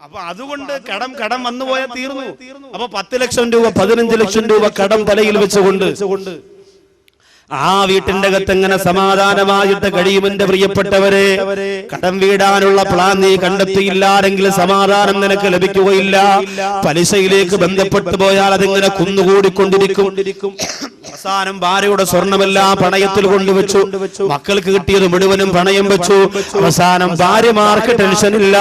അപ്പൊ അതുകൊണ്ട് കടം വന്നുപോയാൽ തീർന്നു. അപ്പൊ 10 ലക്ഷം രൂപ 15 ലക്ഷം രൂപ കടം തലയിൽ വെച്ചുകൊണ്ട് ആ വീട്ടിന്റെ അകത്ത് എങ്ങനെ സമാധാനമായിട്ട് കഴിയുമെന്റെ പ്രിയപ്പെട്ടവരെ? കടം വീടാനുള്ള പ്ലാൻ നീ കണ്ടെത്തിയില്ലാരെങ്കിൽ സമാധാനം നിനക്ക് ലഭിക്കുകയില്ല. പലിശയിലേക്ക് ബന്ധപ്പെട്ടു പോയാൽ അതിങ്ങനെ കുന്നുകൂടിക്കൊണ്ടിരിക്കും. അവസാനം ഭാര്യയുടെ സ്വർണമെല്ലാം പണയത്തിൽ കൊണ്ടുവച്ചു, മക്കൾക്ക് കിട്ടിയത് മുഴുവനും പണയം വെച്ചു. അവസാനം ഭാര്യമാർക്ക് ടെൻഷനില്ല,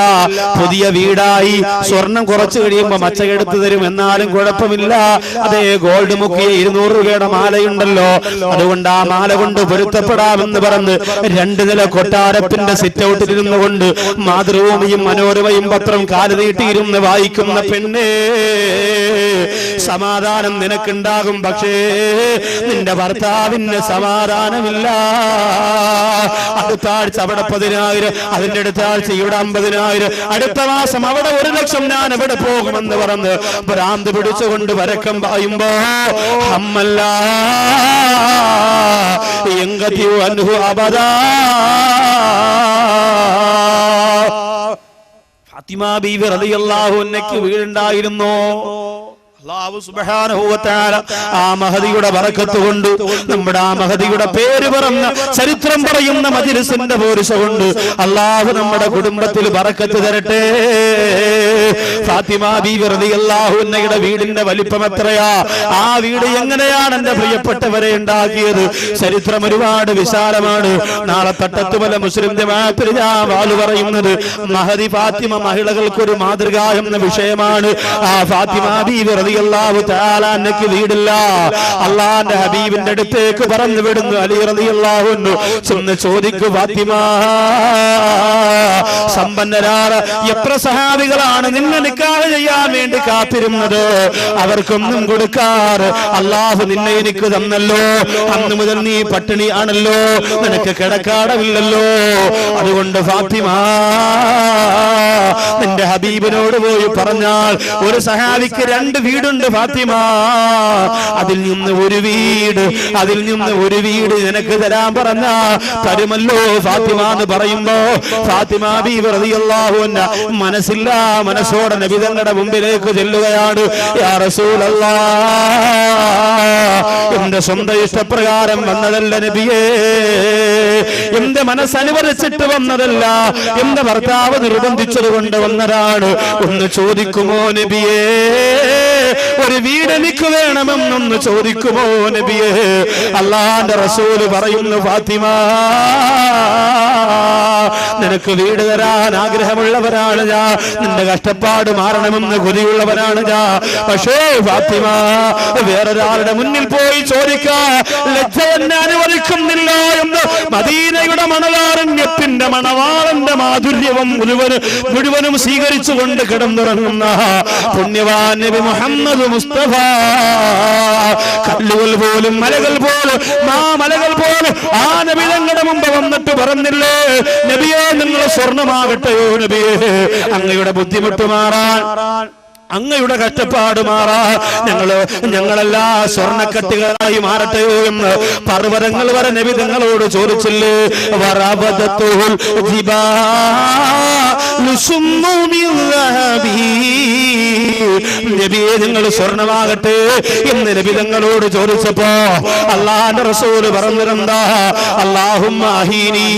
പുതിയ വീടായി, സ്വർണം കുറച്ചു കഴിയുമ്പോ മച്ചകെടുത്തു തരും, എന്നാലും കുഴപ്പമില്ല. അതേ ഗോൾഡ് മുക്കിയ 200 രൂപയുടെ മാലയുണ്ടല്ലോ, അതുകൊണ്ട് ആ മാല കൊണ്ട് പൊരുത്തപ്പെടാമെന്ന് പറഞ്ഞ് 2 നില കൊട്ടാരത്തിന്റെ സിറ്റ് ഔട്ടിൽ ഇരുന്നു കൊണ്ട് മാതൃഭൂമിയും മനോരമയും പത്രം കാല് നീട്ടിയിരുന്ന് വായിക്കുന്ന പെണ്ണേ, സമാധാനം നിനക്കുണ്ടാകും. പക്ഷേ നിന്റെ ഭർത്താവിന് സമാധാനമില്ല. അടുത്ത ആഴ്ച അവിടെ 10,000, അതിന്റെ അടുത്ത ആഴ്ച ഇവിടെ 50,000, അടുത്ത മാസം അവിടെ 1 ലക്ഷം, ഞാൻ എവിടെ പോകുമെന്ന് പറഞ്ഞ് ഭ്രാന്ത് പിടിച്ചുകൊണ്ട് വരക്കം പായുമ്പോ അമ്മല്ല എങ്കതിയു അൻഹു അബദാ. ഫാത്തിമ ബീവി റളിയല്ലാഹു അൻഹയ്ക്ക് വീടുണ്ടായിരുന്നു. അല്ലാഹു സുബ്ഹാനഹു വ തആല ആ മഹദിയുടെ ബറക്കത്ത് കൊണ്ട്, നമ്മുടെ ആ മഹദിയുടെ പേര് പറഞ്ഞ ചരിത്രം പറയുന്ന മജ്ലിസിന്റെ പോരിശ കൊണ്ട് അല്ലാഹു നമ്മുടെ കുടുംബത്തിൽ ബറക്കത്ത് തരട്ടെ. ഫാത്തിമ ബീവി റളിയല്ലാഹു അൻഹയുടെ വീടിന്റെ വലിപ്പം എത്രയാ? ആ വീട് എങ്ങനെയാണ് എന്റെ പ്രിയപ്പെട്ടവരെ ഉണ്ടാക്കിയത്? ചരിത്രം ഒരുപാട് വിശാലമാണ്. നാളെ തട്ടത്തുമല മുസ്ലിം ജമാഅത്തിൽ ഞാൻ വാല് പറയുന്നത് മഹദി ഫാത്തിമ മഹിളകൾക്കൊരു മാതൃക എന്ന വിഷയമാണ്. ആ ഫാത്തിമ ബീവി റളിയല്ലാഹു തആല അൻഹയ്ക്ക് വീടില്ല. അല്ലാഹുവിന്റെ ഹബീബിന്റെ അടുത്തേക്ക് പറഞ്ഞു വിടുന്നു അലി റളിയല്ലാഹു അൻഹു. ചെന്ന് ചോദിക്കു, ഫാത്തിമ, സമ്പന്നരായ എത്ര സഹാബികളാണ് നിന്നെ നിക്കാഹ് ചെയ്യാൻ വേണ്ടി കാത്തിരുന്നത്? അവർക്കൊന്നും കൊടുക്കാറ് അല്ലാഹു നിന്നെ എനിക്ക് തന്നല്ലോ. അന്ന് മുതൽ നീ പട്ടിണി ആണല്ലോ, നിനക്ക് കിടക്കാടമില്ലല്ലോ. അതുകൊണ്ട് ഫാത്തിമ, നിന്റെ ഹബീബിനോട് പോയി പറഞ്ഞാൽ ഒരു സഹാബിക്ക് 2 വീടുണ്ട് ഫാത്തിമ, അതിൽ നിന്ന് ഒരു വീട് നിനക്ക് തരാൻ പറഞ്ഞ തരുമല്ലോ ഫാത്തിമ എന്ന് പറയുമ്പോ ഫാത്തിമ ബീവി റളിയല്ലാഹു അൻഹ മനസ്സില്ല മനസ്സോടെ നബി തങ്ങളുടെ മുമ്പിലേക്ക് ചെല്ലുകയാണ്. യാ റസൂലല്ലാഹ്, എന്റെ സ്വന്തം ഇഷ്ടപ്രകാരം വന്നതല്ല നബിയേ, എന്റെ മനസ്സനുവദിച്ചിട്ട് വന്നതല്ല, എന്റെ ഭർത്താവ് നിർബന്ധിച്ചത് കൊണ്ട് വന്നതാണ്. ഒന്ന് ചോദിക്കുമോ നബിയേ, ഒരു വീട് എനിക്ക് വേണമെന്നൊന്ന് ചോദിക്കുമോ നബിയേ? അല്ലാഹുവിന്റെ റസൂല് പറയുന്നു, ഫാത്തിമ, നിനക്ക് വീട് തരാൻ ആഗ്രഹമുള്ളവരാണ് ഞാൻ, നിന്റെ കഷ്ടപ്പാട് മാറണമെന്ന് കൊതിയുള്ളവരാണ് ഞാൻ. പക്ഷേ ഫാത്തിമ, വേറൊരാളുടെ മുന്നിൽ പോയി ചോദിക്കാൻ ലജ്ജ എന്നെ അനുവദിക്കുന്നില്ല എന്ന് മദീനയുടെ മണലാരണ്യത്തിന്റെ മണവാളന്റെ മാധുര്യവും മുഴുവനും സ്വീകരിച്ചുകൊണ്ട് കിടന്നുറങ്ങുന്ന പുണ്യവാൻ നബി മുഹമ്മദ് മുസ്തഫ, കല്ലുകൾ പോലും മലകൾ പോലും ആ നബി തങ്ങളുടെ മുമ്പ് വന്നിട്ട് പറഞ്ഞില്ലേ, നബിയെ നിങ്ങൾ സ്വർണമാകട്ടെയോ നബിയെ, അങ്ങയുടെ ബുദ്ധിമുട്ട് മാറാൻ, അങ്ങയുടെ കഷ്ടപ്പാട് മാറാ, ഞങ്ങളെല്ലാ സ്വർണ്ണക്കട്ടികളായി മാറട്ടെയോ എന്ന് പർവ്വതങ്ങൾ വരെ നബി തങ്ങളോട് ചോദിച്ചില്ലേ? നബിയെ നിങ്ങൾ സ്വർണമാകട്ടെ എന്ന് നബി തങ്ങളോട് ചോദിച്ചപ്പോ അല്ലാഹുവിന്റെ റസൂൽ പറഞ്ഞിരുന്നാ, അല്ലാഹുമ്മ അഹീനി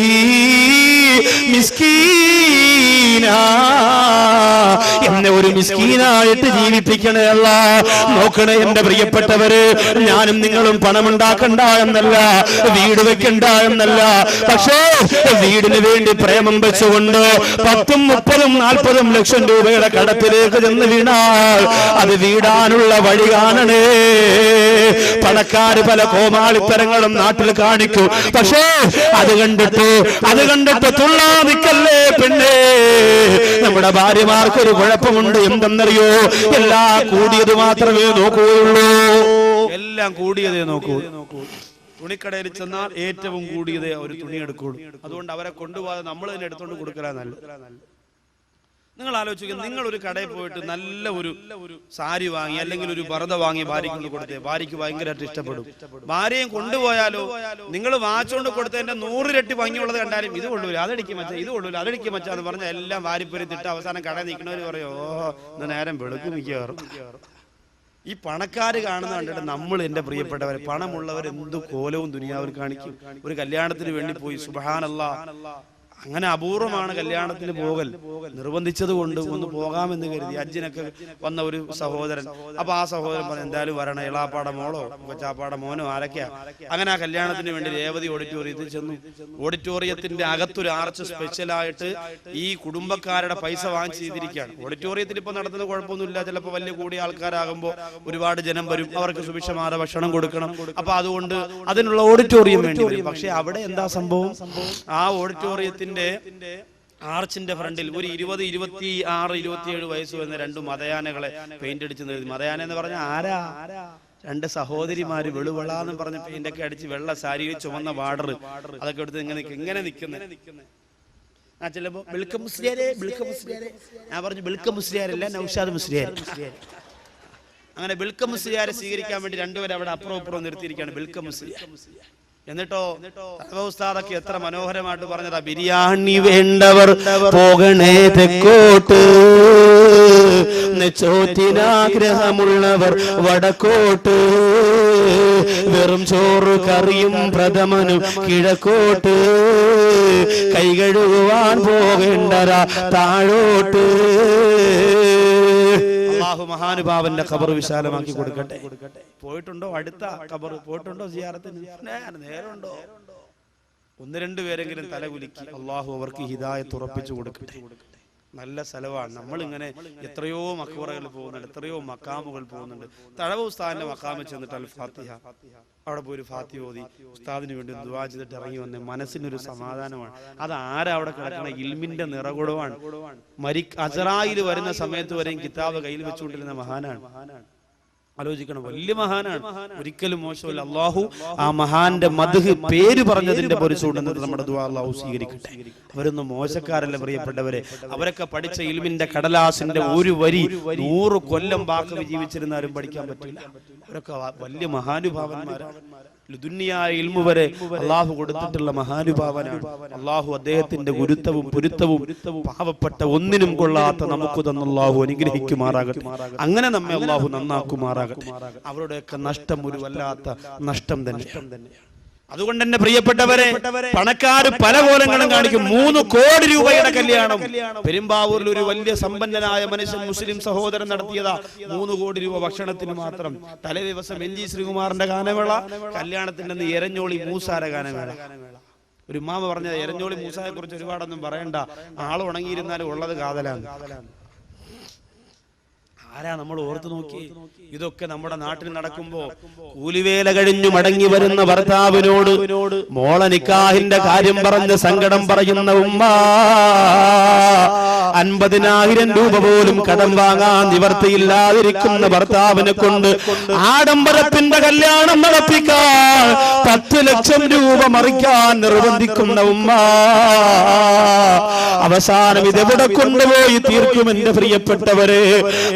മിസ്കീനാ, എന്നെ ഒരു മിസ്കീനായിട്ട് ജീവിപ്പിക്കണേ അല്ലാ. നോക്കണേ എന്റെ പ്രിയപ്പെട്ടവര്, ഞാനും നിങ്ങളും പണമുണ്ടാക്കണ്ട എന്നല്ല, വീട് വെക്കണ്ട എന്നല്ല, പക്ഷേ വീടിന് വേണ്ടി പ്രേമം വെച്ചുകൊണ്ട് 10, 30, 40 ലക്ഷം രൂപയുടെ കടത്തിലേക്ക് ചെന്ന് വീണാൽ അത് വീടാനുള്ള വഴി കാണണേ. പണക്കാര് പല കോമാളിത്തരങ്ങളും നാട്ടിൽ കാണിക്കും, പക്ഷേ അത് കണ്ടിട്ട് തുള്ളാതിക്കല്ലേ പെണ്ണേ. നമ്മുടെ ഭാര്യമാർക്കൊരു കുഴപ്പമുണ്ട്, എന്തെന്നറിയോ? എല്ലാം കൂടിയത് മാത്രമേ നോക്കുകയുള്ളൂ, എല്ലാം കൂടിയതേ നോക്കൂ. തുണിക്കടയിൽ ചെന്നാൽ ഏറ്റവും കൂടിയതേ ഒരു തുണി എടുക്കുള്ളൂ. അതുകൊണ്ട് അവരെ കൊണ്ടുപോകാതെ നമ്മൾ തന്നെ എടുത്തോണ്ട് കൊടുക്കലാ നല്ലത്. നിങ്ങൾ ആലോചിക്കുക, നിങ്ങൾ ഒരു കടയിൽ പോയിട്ട് നല്ല ഒരു സാരി വാങ്ങി അല്ലെങ്കിൽ ഒരു പർദ്ദ വാങ്ങി ഭാര്യയ്ക്ക് കൊണ്ട് കൊടുത്തേ, ഭാര്യയ്ക്ക് ഭയങ്കരമായിട്ട് ഇഷ്ടപ്പെടും. ഭാര്യയും കൊണ്ടുപോയാലോ നിങ്ങൾ വാച്ചുകൊണ്ട് കൊടുത്തതിന്റെ 100 ഇരട്ടി ഭംഗിയുള്ളത് കണ്ടാലും ഇത് കൊള്ളൂല, അതടിക്കും മച്ചാ, ഇത് കൊള്ളൂല, അതടിക്കും മച്ചാ എന്ന് പറഞ്ഞാൽ എല്ലാം വാരിപ്പൊരുത്തിട്ട് അവസാനം കടയിൽ നിൽക്കുന്നവര് പറയോ ഇന്ന് നേരം വെളുക്കും മിക്കവാറും. ഈ പണക്കാര് കാണുന്ന കണ്ടിട്ട് നമ്മൾ, എന്റെ പ്രിയപ്പെട്ടവരെ, പണമുള്ളവർ എന്തു കോലവും ദുനിയാവിൽ കാണിക്കും. ഒരു കല്യാണത്തിന് വേണ്ടി പോയി, സുബ്ഹാനല്ലാഹ്, അങ്ങനെ അപൂർവമാണ് കല്യാണത്തിന് പോകൽ. നിർബന്ധിച്ചത് കൊണ്ട് ഒന്ന് പോകാമെന്ന് കരുതി ഹജ്ജിനൊക്കെ വന്ന ഒരു സഹോദരൻ. അപ്പൊ ആ സഹോദരൻ പറഞ്ഞു എന്തായാലും വരണം, എളാപ്പാട മോളോ കൊച്ചാപ്പാട മോനോ ആരൊക്കെയാ. അങ്ങനെ ആ കല്യാണത്തിന് വേണ്ടി രേവതി ഓഡിറ്റോറിയത്തിൽ ചെന്നു. ഓഡിറ്റോറിയത്തിന്റെ അകത്തൊരു ആർച്ച് സ്പെഷ്യലായിട്ട് ഈ കുടുംബക്കാരുടെ പൈസ വാങ്ങിച്ച് ചെയ്തിരിക്കുകയാണ്. ഓഡിറ്റോറിയത്തിൽ ഇപ്പൊ നടത്തുന്ന കുഴപ്പമൊന്നുമില്ല, ചിലപ്പോൾ വലിയ കൂടിയ ആൾക്കാരാകുമ്പോൾ ഒരുപാട് ജനം വരും, അവർക്ക് സുഭിക്ഷമായ ഭക്ഷണം കൊടുക്കണം. അപ്പൊ അതുകൊണ്ട് അതിനുള്ള ഓഡിറ്റോറിയം വേണ്ടി വരും. പക്ഷെ അവിടെ എന്താ സംഭവം, ആ ഓഡിറ്റോറിയത്തിന്റെ ആർച്ചിന്റെ ഫ്രണ്ടിൽ ഒരു 20, 26, 27 വയസ്സ് വരുന്ന 2 മതയാനകളെ പെയിന്റ് അടിച്ച് നിർത്തി. മതയാന എന്ന് പറഞ്ഞാൽ ആരാ? 2 സഹോദരിമാര് വെളുവെളാന്ന് പറഞ്ഞ് പെയിന്റ് ഒക്കെ അടിച്ച് വെള്ള സാരിയിൽ ചുവന്ന ബാർഡർ അതൊക്കെ എടുത്ത് ഇങ്ങനെ നിൽക്കുന്നത്. ആ ചിലപ്പോ ബിൽക്ക മുസ്ലിയാരെ, ഞാൻ പറഞ്ഞു ബിൽക്ക മുസ്ലിയാരല്ല, നൗഷാദ് മുസ്ലിയാർ. അങ്ങനെ ബിൽക്ക മുസ്ലിയാരെ സ്വീകരിക്കാൻ വേണ്ടി 2 പേരെ അവിടെ അപ്പുറം നിർത്തിയിരിക്കുകയാണ്, ബിൽക്ക മുസ്ലിയാർ. എന്നിട്ടോ ഉസ്താദൊക്കെ എത്ര മനോഹരമായിട്ട് പറഞ്ഞതാ, ബിരിയാണി വേണ്ടവർ പോകണേ തെക്കോട്ട്, നെച്ചോത്തിനാഗ്രഹമുള്ളവർ വടക്കോട്ട്, വെറും ചോറ് കറിയും പ്രഥമനും കിഴക്കോട്ട്, കൈ കഴുകുവാൻ പോകേണ്ടരാ താഴോട്ട്. അല്ലാഹു മഹാനുഭാവന്റെ ഖബർ വിശാലമാക്കി കൊടുക്കട്ടെ. പോയിട്ടുണ്ടോ അടുത്ത ഖബർ? പോയിട്ടുണ്ടോ സിയാറത്തിന്? നേരമുണ്ടോ? 1-2 പേരെങ്കിലും തലകുലുക്കി അല്ലാഹു അവർക്ക് ഹിദായത്ത് ഉറപ്പിച്ചു കൊടുക്കട്ടെ. നല്ല സ്ഥലമാണ്. നമ്മളിങ്ങനെ എത്രയോ മഖബറകൾ പോകുന്നുണ്ട്, എത്രയോ മക്കാമുകൾ പോകുന്നുണ്ട്. തഴവ ഉസ്താദിന്റെ മക്കാമിൽ ചെന്നിട്ട് അൽ ഫാത്തിഹ, അവിടെ പോയി ഒരു ഫാത്തിഹ ഓതി ഉസ്താദിന് വേണ്ടി ദുആ ചെയ്തിട്ട് ഇറങ്ങി വന്ന് മനസ്സിനൊരു സമാധാനമാണ്. അത് ആരാ അവിടെ കിടക്കണ? ഇൽമിന്റെ നിറകുടവാണ്. അസ്റായിൽ വരുന്ന സമയത്ത് വരെയും കിതാബ് കയ്യിൽ വെച്ചുകൊണ്ടിരുന്ന മഹാനാണ്. ആലോചിക്കണം, വലിയ മഹാനാണ്, ഒരിക്കലും മോശമല്ല. അള്ളാഹു ആ മഹാന്റെ മദ്ഹ് പേര് പറഞ്ഞതിന്റെ പൊരിച്ചുകൊണ്ടെന്നത് നമ്മുടെ ദുആ അള്ളാഹു സ്വീകരിക്കട്ടെ. അവരൊന്നും മോശക്കാരല്ല പ്രിയപ്പെട്ടവരെ. അവരൊക്കെ പഠിച്ച ഇൽമിന്റെ കടലാസിന്റെ ഒരു വരി 100 കൊല്ലം ബാക്കി ജീവിച്ചിരുന്നാലും പഠിക്കാൻ പറ്റില്ല. അവരൊക്കെ വലിയ മഹാനുഭാവന്മാരാണ്. ദുനിയായ ഇൽമു വരെ അള്ളാഹു കൊടുത്തിട്ടുള്ള മഹാനുഭാവനാണ്. അള്ളാഹു അദ്ദേഹത്തിന്റെ ഗുരുത്വവും പൊരുത്തവും പാവപ്പെട്ട ഒന്നിനും കൊള്ളാത്ത നമുക്ക് തന്ന അള്ളാഹു അനുഗ്രഹിക്കുമാറാകട്ടെ. അങ്ങനെ നമ്മെ അള്ളാഹു നന്നാക്കുമാറാകട്ടെ. അവരുടെയൊക്കെ നഷ്ടം ഒരു വല്ലാത്ത നഷ്ടം തന്നെ. അതുകൊണ്ട് തന്നെ പ്രിയപ്പെട്ടവരെ, പണക്കാര് പല കോലങ്ങളും കാണിക്കും. 3 കോടി രൂപയുടെ കല്യാണം പെരുമ്പാവൂരിൽ ഒരു വലിയ സമ്പന്നനായ മനുഷ്യൻ, മുസ്ലിം സഹോദരൻ നടത്തിയതാ. 3 കോടി രൂപ ഭക്ഷണത്തിന് മാത്രം. തലേ ദിവസം NG ശ്രീകുമാറിന്റെ ഗാനമേള, കല്യാണത്തിന്റെ എരഞ്ഞോളി മൂസാര ഗാനമേള. ഒരു ഉമ്മാമ പറഞ്ഞത് എരഞ്ഞോളി മൂസായെ കുറിച്ച് ഒരുപാടൊന്നും പറയണ്ട, ആള് ഉണങ്ങിയിരുന്നാലും ഉള്ളത് കാതലാണ്. ആരാ നമ്മൾ ഓർത്തു നോക്കി? ഇതൊക്കെ നമ്മുടെ നാട്ടിൽ നടക്കുമ്പോ കൂലിവേല കഴിഞ്ഞു മടങ്ങി വരുന്ന ഭർത്താവിനോട് മോളെ നിക്കാഹിന്റെ കാര്യം പറഞ്ഞ് സങ്കടം പറയുന്ന ഉമ്മ, 50,000 രൂപ പോലും കടം വാങ്ങാൻ നിവർത്തിയില്ലാതിരിക്കുന്ന ഭർത്താവിനെ കൊണ്ട് ആഡംബരത്തിന്റെ കല്യാണം നടത്തിക്കാൻ 10 ലക്ഷം രൂപ മറിക്കാൻ നിർബന്ധിക്കുന്ന ഉമ്മ, അവസാനം ഇതെവിടെ കൊണ്ടുപോയി തീർക്കും? എന്റെ പ്രിയപ്പെട്ടവരെ,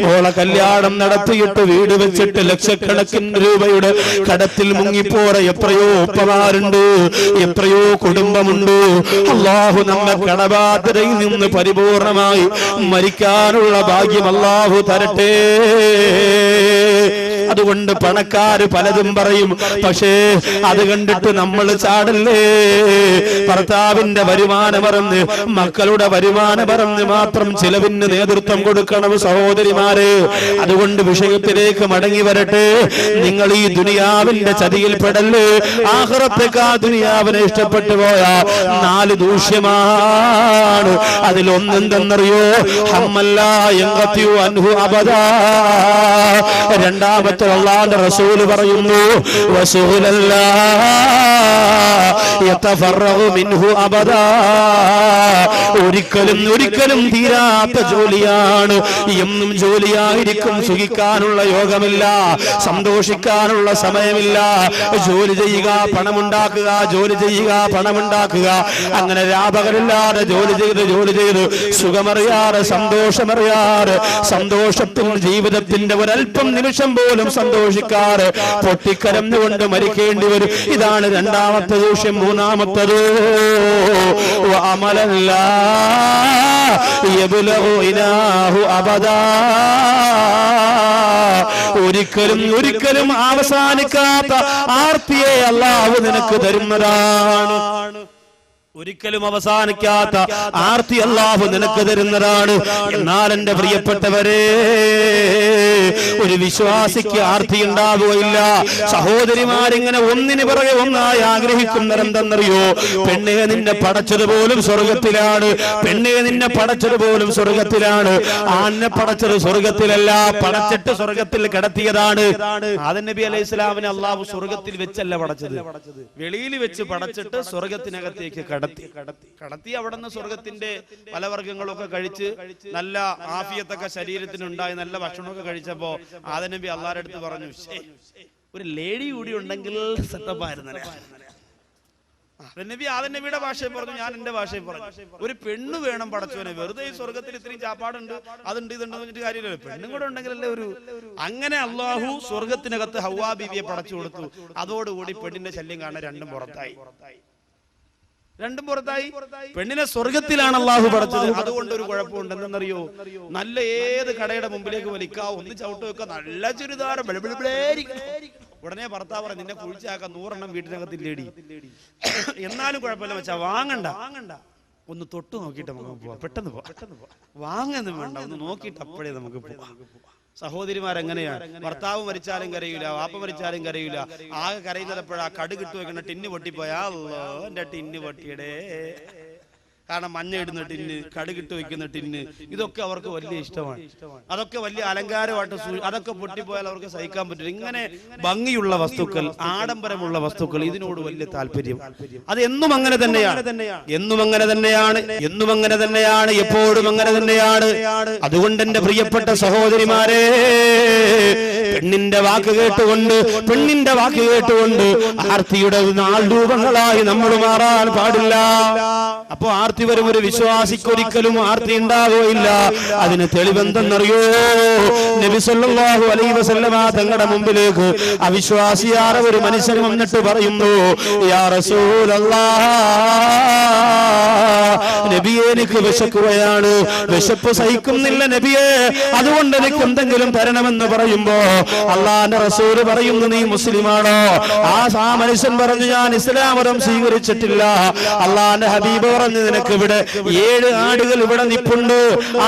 മോളെ കല്യാണം നടത്തിയിട്ട് വീട് വെച്ചിട്ട് ലക്ഷക്കണക്കിന് രൂപയുടെ കടത്തിൽ മുങ്ങിപ്പോറ എത്രയോ ഉപ്പമാരുണ്ട്, എത്രയോ കുടുംബമുണ്ട്. അല്ലാഹു നമ്മെ കടബാധ്യതയിൽ നിന്ന് പരിപൂർണമായി മരിക്കാനുള്ള ഭാഗ്യം അല്ലാഹു തരട്ടെ. അതുകൊണ്ട് പണക്കാര് പലതും പറയും, പക്ഷേ അത് കണ്ടിട്ട് നമ്മൾ ചാടല്ലേ. ഭർത്താവിന്റെ വരുമാനം പറഞ്ഞ്, മക്കളുടെ വരുമാനം പറഞ്ഞ് മാത്രം ചിലവിന് നേതൃത്വം കൊടുക്കണം സഹോദരിമാരെ. അതുകൊണ്ട് വിഷയത്തിലേക്ക് മടങ്ങി വരട്ടെ. നിങ്ങൾ ഈ ദുനിയാവിന്റെ ചതിയിൽ പെടല്ലേ. ആഖിറത്തേക്കാ ദുനിയാവിനെ ഇഷ്ടപ്പെട്ടു പോയ 4 ദൂഷ്യമാണ്. അതിലൊന്നെന്തെന്നറിയോ? ഹമ്മല്ലാ യൻഖതിഉ അൻഹു അബദാ. രണ്ടാമത്തെ ഖിയാമത്തിൽ അല്ലാഹുവിന്റെ റസൂൽ പറയുന്നു വശുഗലല്ലാ യതഫറഗു മിൻഹു അബദാ. ഒരിക്കലും തീരാത്ത ജോലിയാണ്, എന്നും ജോലിയായിരിക്കും. സുഖിക്കാനുള്ള യോഗമില്ല, സന്തോഷിക്കാനുള്ള സമയമില്ല. ജോലി ചെയ്യുക, പണമുണ്ടാക്കുക, ജോലി ചെയ്യുക, പണമുണ്ടാക്കുക, അങ്ങനെ രാപകലില്ലാതെ ജോലി ചെയ്ത് സുഖമറിയാറ്, സന്തോഷമറിയാറ്, സന്തോഷത്തിൽ ജീവിതത്തിന്റെ ഒരൽപ്പം നിമിഷം പോലും സന്തോഷിക്കാറ് പൊട്ടിക്കരന്നുകൊണ്ട് മരിക്കേണ്ടി വരും. ഇതാണ് രണ്ടാമത്തെ ദൂഷ്യം. മൂന്നാമത്തത് അമലല്ല യബ്ലഗു ഇലാഹു അബദാ. ഒരിക്കലും അവസാനിക്കാത്ത ആർത്തിയെ അല്ലാഹു നിനക്ക് തരുന്നതാണ്. ഒരിക്കലും അവസാനിക്കാത്ത ആർത്തി അല്ലാഹു നിനക്ക് തരുന്നതാണ്. എന്നാൽ എന്റെ പ്രിയപ്പെട്ടവരെ, ഒരു വിശ്വാസിക്ക് ആർത്തി ഉണ്ടാവുകയില്ല. സഹോദരിമാരിങ്ങനെ ഒന്നിന് പിറകെ ഒന്നായി ആഗ്രഹിക്കുന്നവരെന്തെന്നറിയോ? പെണ്ണെ നിന്നെ പടച്ചതുപോലും സ്വർഗത്തിലാണ്, പെണ്ണെ നിന്നെ പടച്ചതുപോലും സ്വർഗത്തിലാണ്. ആന്നെ പടച്ചത് സ്വർഗത്തിലല്ല, പടച്ചിട്ട് സ്വർഗത്തിൽ കിടത്തിയതാണ്. ആദം നബി അലൈഹി സ്വലാമിനെ അല്ലാഹു സ്വർഗത്തിൽ വെച്ചല്ല പടച്ചത്, വെളിയിൽ വെച്ച് പടച്ചിട്ട് സ്വർഗത്തിനകത്തേക്ക് കടത്തി അവിടെ നിന്ന് സ്വർഗത്തിന്റെ പല വർഗ്ഗങ്ങളൊക്കെ കഴിച്ച് നല്ല ആഫിയത്തൊക്കെ ശരീരത്തിനുണ്ടായി നല്ല ഭക്ഷണമൊക്കെ കഴിച്ചപ്പോ ആദം നബി അല്ലാഹുവിന്റെ അടുത്ത് പറഞ്ഞു, ഒരു ലേഡി കൂടി ഉണ്ടെങ്കിൽ സെറ്റപ്പ് ആയിരുന്നല്ലേ. ആദം നബിയുടെ ഭാഷയിൽ പറഞ്ഞു, ഞാൻ എന്റെ ഭാഷയിൽ പറഞ്ഞു, ഒരു പെണ്ണ് വേണം പടച്ചോനെ. വെറുതെ ഈ സ്വർഗത്തിൽ ഇത്രയും ചാപ്പാടുണ്ട്, അതുണ്ട്, ഇതുണ്ടെന്ന് പറഞ്ഞിട്ട് കാര്യമില്ലല്ലോ, പെണ്ണും കൂടെ ഉണ്ടെങ്കിലല്ലേ ഒരു. അങ്ങനെ അല്ലാഹു സ്വർഗത്തിനകത്ത് ഹവ്വാ ബീവിയെ പടച്ചു കൊടുത്തു. അതോടുകൂടി പെണ്ണിന്റെ ശല്യം കാണാൻ രണ്ടും പുറത്തായി. പെണ്ണിനെ സ്വർഗത്തിലാണ് അല്ലാഹു പടച്ചത്. അതുകൊണ്ട് ഒരു കുഴപ്പമുണ്ട്, എന്തെന്നറിയോ? നല്ല ഏത് കടയുടെ മുമ്പിലേക്ക് വലിക്കാ, ഒന്ന് ചവിട്ട് വെക്ക, നല്ല ചുരിദാർ, ഉടനെ ഭർത്താവ് പറയും, നിന്നെ കുഴിച്ചാക്കാൻ 100 എണ്ണം വീട്ടിനകത്തില്ലേടി. എന്നാലും കുഴപ്പമില്ല വെച്ചാ വാങ്ങണ്ട, ഒന്ന് തൊട്ട് നോക്കിയിട്ട് നമുക്ക് പോവാം, പെട്ടെന്ന് പോവാം, വാങ്ങൊന്നും വേണ്ട, ഒന്ന് നോക്കിയിട്ട് അപ്പോഴേ നമുക്ക് പോവാം. സഹോദരിമാരെങ്ങനെയാണ്? ഭർത്താവ് മരിച്ചാലും കരയൂല, വാപ്പ മരിച്ചാലും കരയൂല. ആകെ കരയുന്നത് എപ്പോഴാ? കടുകിട്ട് വെക്കുന്ന ടിന്ന് പൊട്ടിപ്പോയാ, അല്ലോ എന്റെ ടിന്ന് പൊട്ടിയടേ. കാരണം മഞ്ഞ ഇടുന്ന ടിന്ന്, കടുകിട്ട് വെക്കുന്ന ടിന്ന്, ഇതൊക്കെ അവർക്ക് വലിയ ഇഷ്ടമാണ്. അതൊക്കെ വലിയ അലങ്കാരമായിട്ട് അതൊക്കെ പൊട്ടിപ്പോയാൽ അവർക്ക് സഹിക്കാൻ പറ്റില്ല. ഇങ്ങനെ ഭംഗിയുള്ള വസ്തുക്കൾ, ആഡംബരമുള്ള വസ്തുക്കൾ, ഇതിനോട് വലിയ താല്പര്യം. അത് എന്നും അങ്ങനെ തന്നെയാണ്, എപ്പോഴും അങ്ങനെ തന്നെയാണ്. അതുകൊണ്ട് എന്റെ പ്രിയപ്പെട്ട സഹോദരിമാരെ, പെണ്ണിന്റെ വാക്ക് കേട്ടുകൊണ്ട് ആർത്തിയുടെ നാൾരൂപങ്ങളായി നമ്മൾ മാറാൻ പാടില്ല. അപ്പോ ആർത്തി വരും. ഒരു വിശ്വാസിക്ക് ഒരിക്കലും ആർത്തി ഉണ്ടാവുകയില്ല. അതിന് തെളിവെന്തെന്നറിയോ? നബി സല്ലല്ലാഹു അലൈഹി വസല്ലമ തങ്ങളുടെ മുമ്പിലേക്ക് അവിശ്വാസിയായ ഒരു മനുഷ്യൻ വന്നിട്ട് പറയുന്നു, യാ റസൂലല്ലാഹ്, നബിയെ എനിക്ക് വിശക്കുകയാണ്, വിശപ്പ് സഹിക്കുന്നില്ല നബിയെ, അതുകൊണ്ട് എനിക്ക് എന്തെങ്കിലും തരണമെന്ന് പറയുമ്പോ അല്ലാഹുവിന്റെ റസൂൽ പറയുന്നു, നീ മുസ്ലിമാണോ? ആ മനുഷ്യൻ പറഞ്ഞു, ഞാൻ ഇസ്ലാം മതം സ്വീകരിച്ചിട്ടില്ല. അല്ലാഹുവിന്റെ ഹബീബ് പറഞ്ഞു, നിനക്ക് ഇവിടെ 7 ആടുകൾ ഇവിടെ നിപ്പുണ്ട്,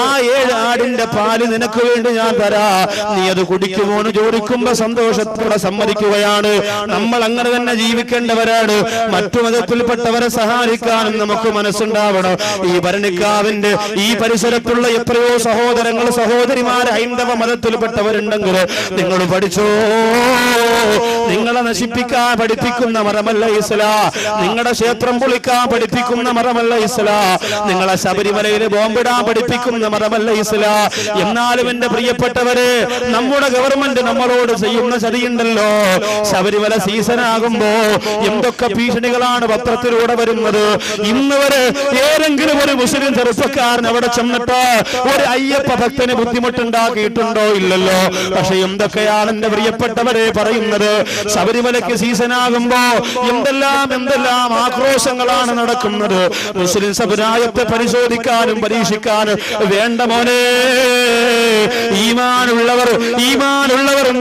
ആ 7 ആടിന്റെ പാല് നിനക്ക് വേണ്ടി ഞാൻ തരാ, നീ അത് കുടിക്കുമോ എന്ന് ചോദിക്കുമ്പോ സന്തോഷത്തോടെ സമ്മതിക്കുകയാണ്. നമ്മൾ അങ്ങനെ തന്നെ ജീവിക്കേണ്ടവരാണ്. മറ്റു മതത്തിൽപ്പെട്ടവരെ സഹായിക്കാനും നമുക്ക് മനസ്സുണ്ടാവണം. ഈ ഭരണിക്കാവിന്റെ ഈ പരിസരത്തുള്ള എത്രയോ സഹോദരങ്ങൾ, സഹോദരിമാര് ഹൈന്ദവ മതത്തിൽപ്പെട്ടവരുണ്ടെങ്കിൽ നിങ്ങൾ പഠിച്ചോ, നിങ്ങളെ നശിപ്പിക്കാൻ പഠിപ്പിക്കുന്ന മതമല്ല ഇസ്ലാം. നിങ്ങളുടെ ക്ഷേത്രം പൊളിക്കാൻ പഠിപ്പിക്കുന്ന മതമല്ല ഇസ്ലാം. നിങ്ങളെ ശബരിമലയിൽ ബോംബിടാൻ പഠിപ്പിക്കുന്ന മതമല്ല ഇസ്ലാം. എന്നാലും എന്റെ പ്രിയപ്പെട്ടവരെ, നമ്മുടെ ഗവൺമെന്റ് നമ്മളോട് ചെയ്യുന്ന ചതിയുണ്ടല്ലോ. ശബരിമല സീസൺ ആകുമ്പോ എന്തൊക്കെ ഭീഷണികളാണ് പത്രത്തിലൂടെ വരുന്നത്. ഇന്ന് വരെ ഏതെങ്കിലും ഒരു മുസ്ലിം ചെറുപ്പക്കാരൻ അവിടെ ചെന്നിട്ട് ഒരു അയ്യപ്പ ഭക്തന് ബുദ്ധിമുട്ടുണ്ടാക്കിയിട്ടുണ്ടോ? ഇല്ലല്ലോ. പക്ഷെ എന്തൊക്കെയാണ് എന്റെ പ്രിയപ്പെട്ടവരെ പറയുന്നത്? ശബരിമലയ്ക്ക് സീസൺ ആകുമ്പോ എന്തെല്ലാം ആക്രോശങ്ങളാണ് നടക്കുന്നത്. മുസ്ലിം സമുദായത്തെ പരിശോധിക്കാനും പരീക്ഷിക്കാനും വേണ്ട മോനെ. ഈമാനുള്ളവർ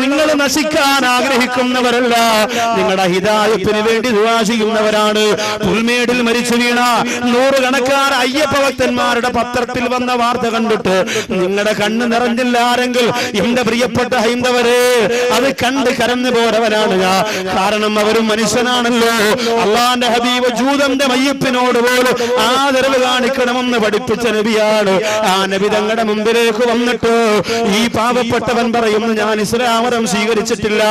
നിങ്ങൾ നശിക്കാൻ ആഗ്രഹിക്കുന്നവരല്ല, നിങ്ങളുടെ ഹിദായത്തിന് വേണ്ടി ദുആ ചെയ്യുന്നവരാണ്. പുൽമേടിൽ മരിച്ചു വീണ 100 കണക്കാർ അയ്യപ്പ ഭക്തന്മാരുടെ പത്രത്തിൽ വന്ന വാർത്ത കണ്ടിട്ട് നിങ്ങളുടെ കണ്ണ് നിറഞ്ഞില്ല ആരെങ്കിൽ, എന്റെ പ്രിയപ്പെട്ട ഹൈന്ദവരെ, അത് കണ്ട് കരഞ്ഞു പോരവരാണ് ഞാൻ. കാരണം അവരും മനുഷ്യനാണല്ലോ. അല്ലാഹുവിന്റെ ഹബീബ് ജൂതന്റെ മയ്യപ്പിനോട് പോലും ആദരവ് കാണിക്കണമെന്ന് പഠിപ്പിച്ച നബിയാണ്. ആ നബി തങ്ങളുടെ മുമ്പിലേക്ക് വന്നിട്ട് ഈ പാവപ്പെട്ടവൻ പറയുന്നു, ഞാൻ ഇസ്ലാം മതം സ്വീകരിച്ചിട്ടില്ല,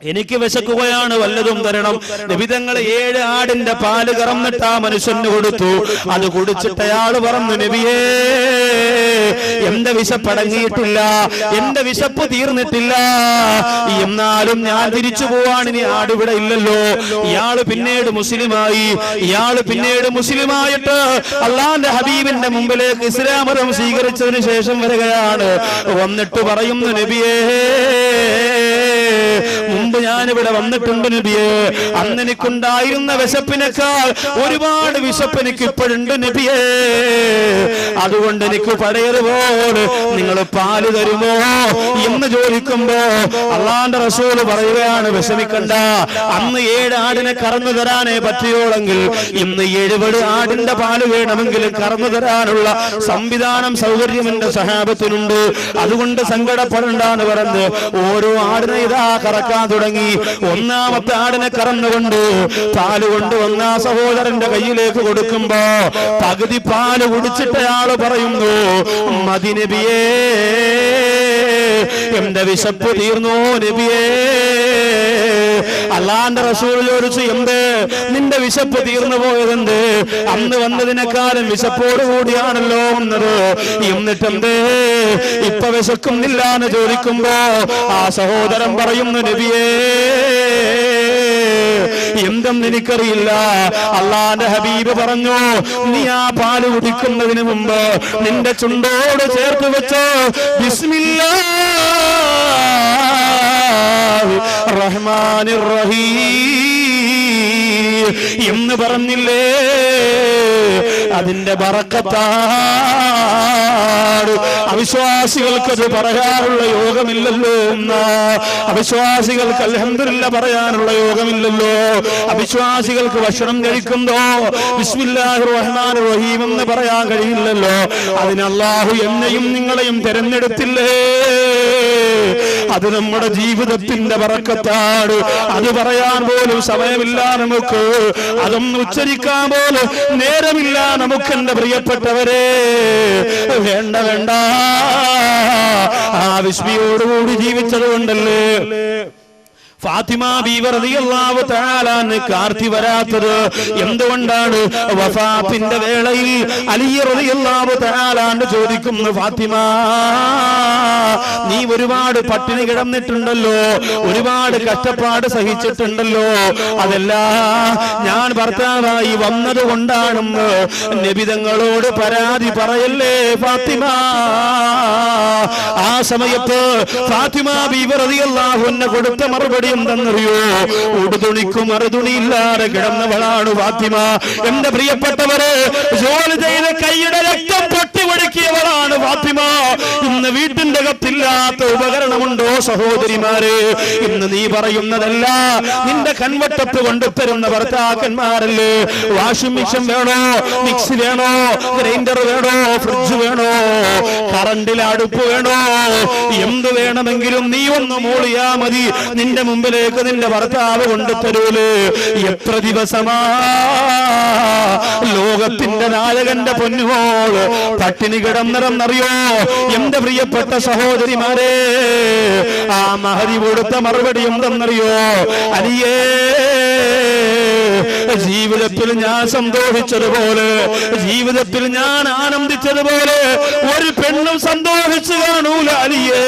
എനിക്ക് വിശക്കുകയാണ്, വല്ലതും തരണം. നബി തങ്ങൾ 7 ആടിന്റെ പാല് കറന്നിട്ട് ആ മനുഷ്യന് കൊടുത്തു. അത് കുടിച്ചിട്ട് അയാള് പറഞ്ഞു, നബിയേ, എന്റെ വിശപ്പടങ്ങിയിട്ടില്ല, എന്റെ വിശപ്പ് തീർന്നിട്ടില്ല, എന്നാലും ഞാൻ തിരിച്ചു പോവാൻ, ഇനി ആട് ഇവിടെ ഇല്ലല്ലോ. ഇയാള് പിന്നീട് മുസ്ലിമായിട്ട് അള്ളാന്റെ ഹബീബിന്റെ മുമ്പിലേക്ക് ഇസ്ലാം മതം സ്വീകരിച്ചതിന് ശേഷം വരികയാണ്. വന്നിട്ട് പറയുന്നു, നബിയേ, മുമ്പ് ഞാനിവിടെ വന്നിട്ടുണ്ട് നബിയേ, അന്ന് എനിക്കുണ്ടായിരുന്ന വിശപ്പിനേക്കാൾ ഒരുപാട് വിശപ്പ് എനിക്ക് ഇപ്പോഴുണ്ട് നബിയേ, അതുകൊണ്ട് എനിക്ക് പഴയതുപോലെ നിങ്ങൾ പാല് തരുമോ എന്ന് ചോദിക്കുമ്പോ അള്ളാന്റെ റസൂല് പറയുകയാണ്, വിഷമിക്കണ്ട, അന്ന് 7 ആടിനെ കറന്നു തരാനേ പറ്റിയോളെങ്കിൽ ഇന്ന് 70 ആടിന്റെ പാല് വേണമെങ്കിലും കറന്നു തരാനുള്ള സംവിധാനം, സൗകര്യം എന്റെ സഹാബത്തിനുണ്ട്, അതുകൊണ്ട് സങ്കടപ്പെടണ്ടെന്ന് പറഞ്ഞ് ഓരോ ആടിനെ ഇതാ കറക്കാൻ തുടങ്ങി. 1ാമത്തെ ആടിനെ കറന്നുകൊണ്ട് പാല് കൊണ്ടുവന്ന സഹോദരന്റെ കയ്യിലേക്ക് കൊടുക്കുമ്പോ പകുതി പാല് കുടിച്ചിട്ട് അയാള് പറയുന്നു, മതി നബിയേ, എന്റെ വിശപ്പ് തീർന്നു നബിയേ. അള്ളാന്റെ റസൂൽ ചോദിച്ചു, എന്ത് നിന്റെ വിശപ്പ് തീർന്നു പോയതെന്ത്? അന്ന് വന്നതിനേക്കാളും വിശപ്പോട് കൂടിയാണല്ലോ വന്നത്, എന്നിട്ടെന്ത് ഇപ്പൊ വിശക്കുന്നില്ല എന്ന് ചോദിക്കുമ്പോ ആ സഹോദരൻ പറയുന്നു, നബിയേ, എന്തെന്ന് എനിക്കറിയില്ല. അള്ളാന്റെ ഹബീബ് പറഞ്ഞു, നീ ആ പാല് കുടിക്കുന്നതിന് മുമ്പ് നിന്റെ ചുണ്ടോട് ചേർത്ത് വെച്ച് ബിസ്മില്ലാഹിർ റഹ്മാനിർ റഹീം എന്ന് പറഞ്ഞില്ലേ, അതിന്റെ ബറക്കത്താണ്. അവിശ്വാസികൾക്കത് പറയാനുള്ള യോഗമില്ലല്ലോ, അവിശ്വാസികൾക്ക് അൽഹംദുലില്ലാഹ് പറയാനുള്ള യോഗമില്ലല്ലോ. അവിശ്വാസികൾക്ക് ഭക്ഷണം കഴിക്കുമ്പോ ബിസ്മില്ലാഹിർ റഹ്മാനിർ റഹീം എന്ന് പറയാൻ കഴിയില്ലല്ലോ. അതിന് അല്ലാഹു എന്നെയും നിങ്ങളെയും തിരഞ്ഞെടുത്തില്ലേ, അത് നമ്മുടെ ജീവിതത്തിന്റെ ബറക്കത്താണ്. അത് പറയാൻ പോലും സമയമില്ല നമുക്ക്, അതൊന്നും ഉച്ചരിക്കാൻ പോലും നേരമില്ല നമുക്ക്. എന്റെ പ്രിയപ്പെട്ടവരെ, വേണ്ട വേണ്ട, ആ വിസ്മയോടുകൂടി ജീവിച്ചത് കൊണ്ടല്ലേ ഫാത്തിമ ബീവി റളിയല്ലാഹു തആല അൻഹ ആർത്തി വരാത്തത്? എന്തുകൊണ്ടാണ്? വഫാത്തിന്റെ വേളയിൽ അലി റളിയല്ലാഹു തആല അൻഹു ചോദിക്കുന്നു, ഫാത്തിമ, നീ ഒരുപാട് പട്ടിണി കിടന്നിട്ടുണ്ടല്ലോ, ഒരുപാട് കഷ്ടപ്പാട് സഹിച്ചിട്ടുണ്ടല്ലോ, അതെല്ലാം ഞാൻ ഭർത്താവായി വന്നത് കൊണ്ടാണെന്ന് നബി തങ്ങളോട് പരാതി പറയല്ലേ ഫാത്തിമ. ആ സമയത്ത് ഫാത്തിമ ബീവി റളിയല്ലാഹു അൻഹ കൊടുത്ത മറുപടി എന്തെന്നറിയോ? ഉടുതുണിക്കും മറുതുണിയില്ലാതെ കിടന്നവളാണ് ഫാത്തിമ. എന്റെ പ്രിയപ്പെട്ടവരെ, ജോലി ചെയ്ത് കൈയുടെ രക്തം പൊട്ടി ഒഴുക്കിയവളാണ് ഫാത്തിമ. ഇന്ന് വീട്ടിന്റെ അകത്തില്ലാത്ത ഉപകരണമുണ്ടോ സഹോദരിമാരെ? ഇന്ന് നീ പറയുന്നതല്ല, നിന്റെ കൺവട്ടത്ത് കൊണ്ടുതരുന്ന ഭർത്താക്കന്മാരല്ലേ. വാഷിംഗ് മെഷീൻ വേണോ, മിക്സി വേണോ, ഗ്രൈൻഡർ വേണോ, ഫ്രിഡ്ജ് വേണോ, കറണ്ടിൽ അടുപ്പ് വേണോ, എന്ത് വേണമെങ്കിലും നീ ഒന്ന് മൂളിയാ മതി, നിന്റെ മുമ്പിലേക്ക് നിന്റെ ഭർത്താവ് കൊണ്ടുതരൂലേ. എത്ര ദിവസമാ ലോകത്തിന്റെ നായകന്റെ പൊന്നുമോള് പട്ടിണി കിടന്നതെന്നറിയോ? എന്റെ പ്രിയപ്പെട്ട സഹോദരിമാരെ, ആ മഹദി കൊടുത്ത മറുപടി എന്തെന്നറിയോ? അലിയേ, ജീവിതത്തിൽ ഞാൻ സന്തോഷിച്ചതുപോലെ, ജീവിതത്തിൽ ഞാൻ ആനന്ദിച്ചതുപോലെ ഒരു പെണ്ണും സന്തോഷിച്ചു കാണൂല അലിയേ.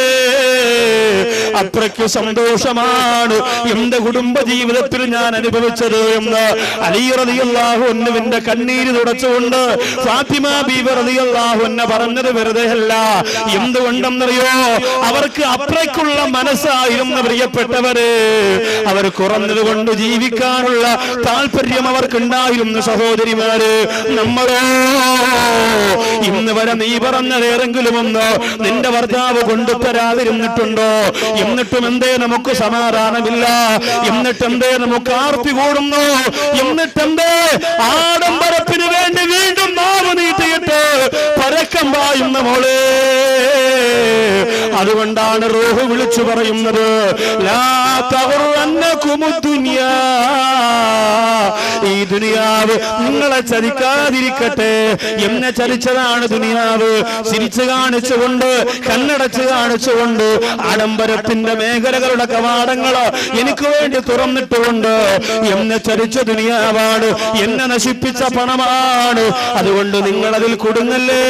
അത്രയ്ക്ക് സന്തോഷമാണ് എന്റെ കുടുംബ ജീവിതത്തിൽ ഞാൻ അനുഭവിച്ചത് എന്ന് അലി റളിയല്ലാഹു അൻഹുവിന്റെ കണ്ണീര് തുടച്ചുകൊണ്ട് ഫാത്തിമ ബീവി റളിയല്ലാഹു അൻഹ പറഞ്ഞത് വെറുതെയല്ല. എന്തുകൊണ്ടെന്നറിയോ? അവർക്ക് അത്രയ്ക്കുള്ള മനസ്സായിരുന്നു പ്രിയപ്പെട്ടവരെ. അവർ കുറഞ്ഞത് കൊണ്ട് ജീവിക്കാനുള്ള താല്പര്യം അവർക്കുണ്ടായിരുന്നു സഹോദരിമാര്. നമ്മളോ ഇന്ന് വരെ നീ പറഞ്ഞത് ഏതെങ്കിലും ഒന്ന് നിന്റെ ഭർത്താവ് കൊണ്ടുതരാതിരുന്നിട്ടുണ്ടോ? എന്നിട്ടും എന്തേ നമുക്ക് സമാധാനമില്ല? എന്നിട്ടെന്തേ നമുക്ക് ആർത്തി കൂടുന്നു? എന്നിട്ടെന്തേ ആഡംബരത്തിന് വേണ്ടി വീണ്ടും നാവ് നീട്ടിയിട്ട് പരക്കം പായുന്ന മോളെ? അതുകൊണ്ടാണ് റൂഹ് വിളിച്ചു പറയുന്നത് ലാ തഗുറന്നകുമുദ് ദുനിയാ, ഈ ദുനിയാവ് നിങ്ങളെ ചതിക്കാതിരിക്കട്ടെ. എന്നെ ചതിച്ചതാണ് ദുനിയാവ്. ചിരിച്ചു കാണിച്ചുകൊണ്ട്, കണ്ണടച്ച് കാണിച്ചുകൊണ്ട്, ആഡംബരത്തിന്റെ മേഖലകളുടെ കവാടങ്ങള് എനിക്ക് വേണ്ടി തുറന്നിട്ടുകൊണ്ട് എന്നെ ചതിച്ച ദുനിയാവാണ്, എന്നെ നശിപ്പിച്ച പണമാണ്. അതുകൊണ്ട് നിങ്ങൾ അതിൽ കുടുങ്ങല്ലേ.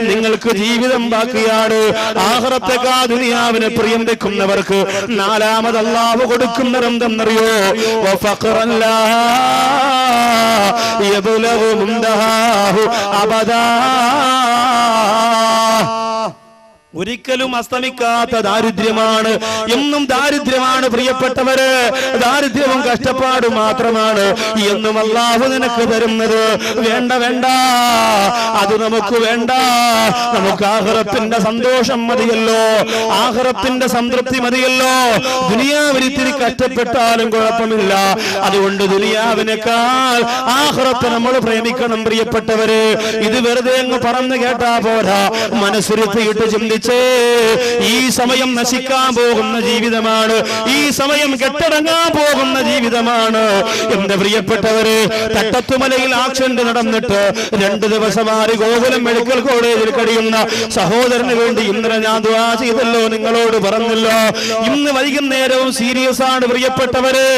നിങ്ങൾക്ക് ജീവിതം ബാക്കിയാണ്. ആഖിറത്തേക്കാ ദുനിയാവിനെ പ്രിയം വെക്കുന്നവർക്ക് നാലാമത് അല്ലാഹു കൊടുക്കുന്നത് എന്തെന്നറിയോ? വഫഖറൻ ലാ യബ്ലഗു മുൻതഹാഹു അബദാ, ഒരിക്കലും അസ്തമിക്കാത്ത ദാരിദ്ര്യമാണ്. എന്നും ദാരിദ്ര്യമാണ് പ്രിയപ്പെട്ടവര്. ദാരിദ്ര്യവും കഷ്ടപ്പാടും മാത്രമാണ് എന്നും അല്ലാഹു നിനക്ക് തരുന്നത്. വേണ്ട വേണ്ട, അത് നമുക്ക് വേണ്ട. നമുക്ക് ആഖിറത്തിന്റെ സന്തോഷം മതിയല്ലോ, ആഖിറത്തിന്റെ സംതൃപ്തി മതിയല്ലോ. ദുനിയാവിൽ ഇത്തിരി കഷ്ടപ്പെട്ടാലും കുഴപ്പമില്ല. അതുകൊണ്ട് ദുനിയാവിനേക്കാൾ ആഖിറത്തെ നമ്മൾ പ്രേമിക്കണം പ്രിയപ്പെട്ടവര്. ഇത് വെറുതെ അങ്ങ് പറഞ്ഞു കേട്ടാ പോരാ, മനസ്സിരുത്തിയിട്ട് ചിന്തിച്ച് ഈ സമയം നശിക്കാൻ പോകുന്ന ജീവിതമാണ്, ഈ സമയം കെട്ടടങ്ങാൻ പോകുന്ന ജീവിതമാണ്. എന്റെ പ്രിയപ്പെട്ടവര്, തട്ടത്തുമലയിൽ ആക്സിഡന്റ് നടന്നിട്ട് 2 ദിവസമായി ഗോകുലം മെഡിക്കൽ കോളേജിൽ കഴിയുന്ന സഹോദരന് വേണ്ടി ഇന്നലെ ഞാൻ ദുആ ചെയ്തല്ലോ, നിങ്ങളോട് പറഞ്ഞല്ലോ. ഇന്ന് വൈകുന്നേരവും സീരിയസ് ആണ് പ്രിയപ്പെട്ടവര്.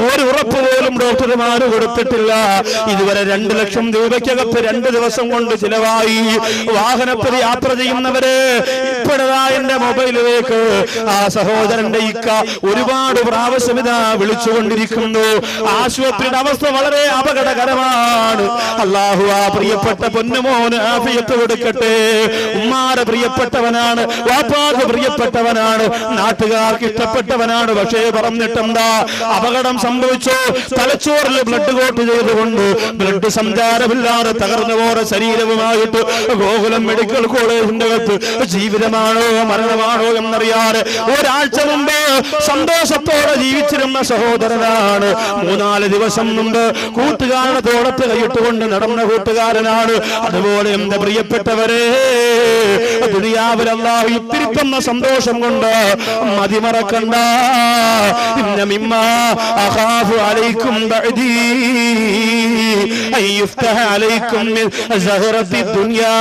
ഒരു ഉറപ്പ് പോലും ഡോക്ടർമാര് കൊടുത്തിട്ടില്ല. ഇതുവരെ 2 ലക്ഷം രൂപയ്ക്കകത്ത് 2 ദിവസം കൊണ്ട് ചിലവായി. വാഹനത്തിൽ യാത്ര ചെയ്യുന്നവര് ഇപ്പോഴാ എന്റെ മൊബൈലിലേക്ക് ആ സഹോദരന്റെ ഇക്ക ഒരുപാട് പ്രാവശ്യം ഇതാ വിളിച്ചുകൊണ്ടിരിക്കുന്നു. ആശുപത്രിയുടെ അവസ്ഥ വളരെ അപകടകരമാണ്. അല്ലാഹു ആ പ്രിയപ്പെട്ട പൊന്നുമോന് ആഫിയത്ത് കൊടുക്കട്ടെ. ഉമ്മാരെ പ്രിയപ്പെട്ടവനാണ്, വാപ്പാക്ക് പ്രിയപ്പെട്ടവനാണ്, നാട്ടുകാർക്ക് ഇഷ്ടപ്പെട്ടവനാണ്. പക്ഷേ പറഞ്ഞിട്ടെന്താ, അപകടം സംഭവിച്ചു. തലച്ചോറിൽ ബ്ലഡ് കോട്ട് ചെയ്തുകൊണ്ട് ബ്ലഡ് സഞ്ചാരമില്ലാതെ തകർന്നു പോയ ശരീരവുമായിട്ട് ഗോകുലം മെഡിക്കൽ കോളേജിന്റെ അകത്ത് ജീവിതമാണോ മരണമാണോ എന്നറിയാതെ ഒരാഴ്ച മുമ്പ് സന്തോഷത്തോടെ ജീവിച്ചിരുന്ന സഹോദരനാണ്. 3-4 ദിവസം മുമ്പ് കൂട്ടുകാരനെ തോളത്ത് കൈയിട്ടുകൊണ്ട് നടന്ന കൂട്ടുകാരനാണ്. അതുപോലെ എന്റെ പ്രിയപ്പെട്ടവരെ, ദുനിയാവിൽ അല്ലാഹു ഇത്തിരിക്കുന്ന സന്തോഷം കൊണ്ട് മതിമറക്കണ്ട. ഇന്ന മിമ്മാ അഖാഫു അലൈക്കും ബഅദീ അയ്യുഫ്തഹ അലൈക്കും മിൻ സഹറത്തി ദുനിയാ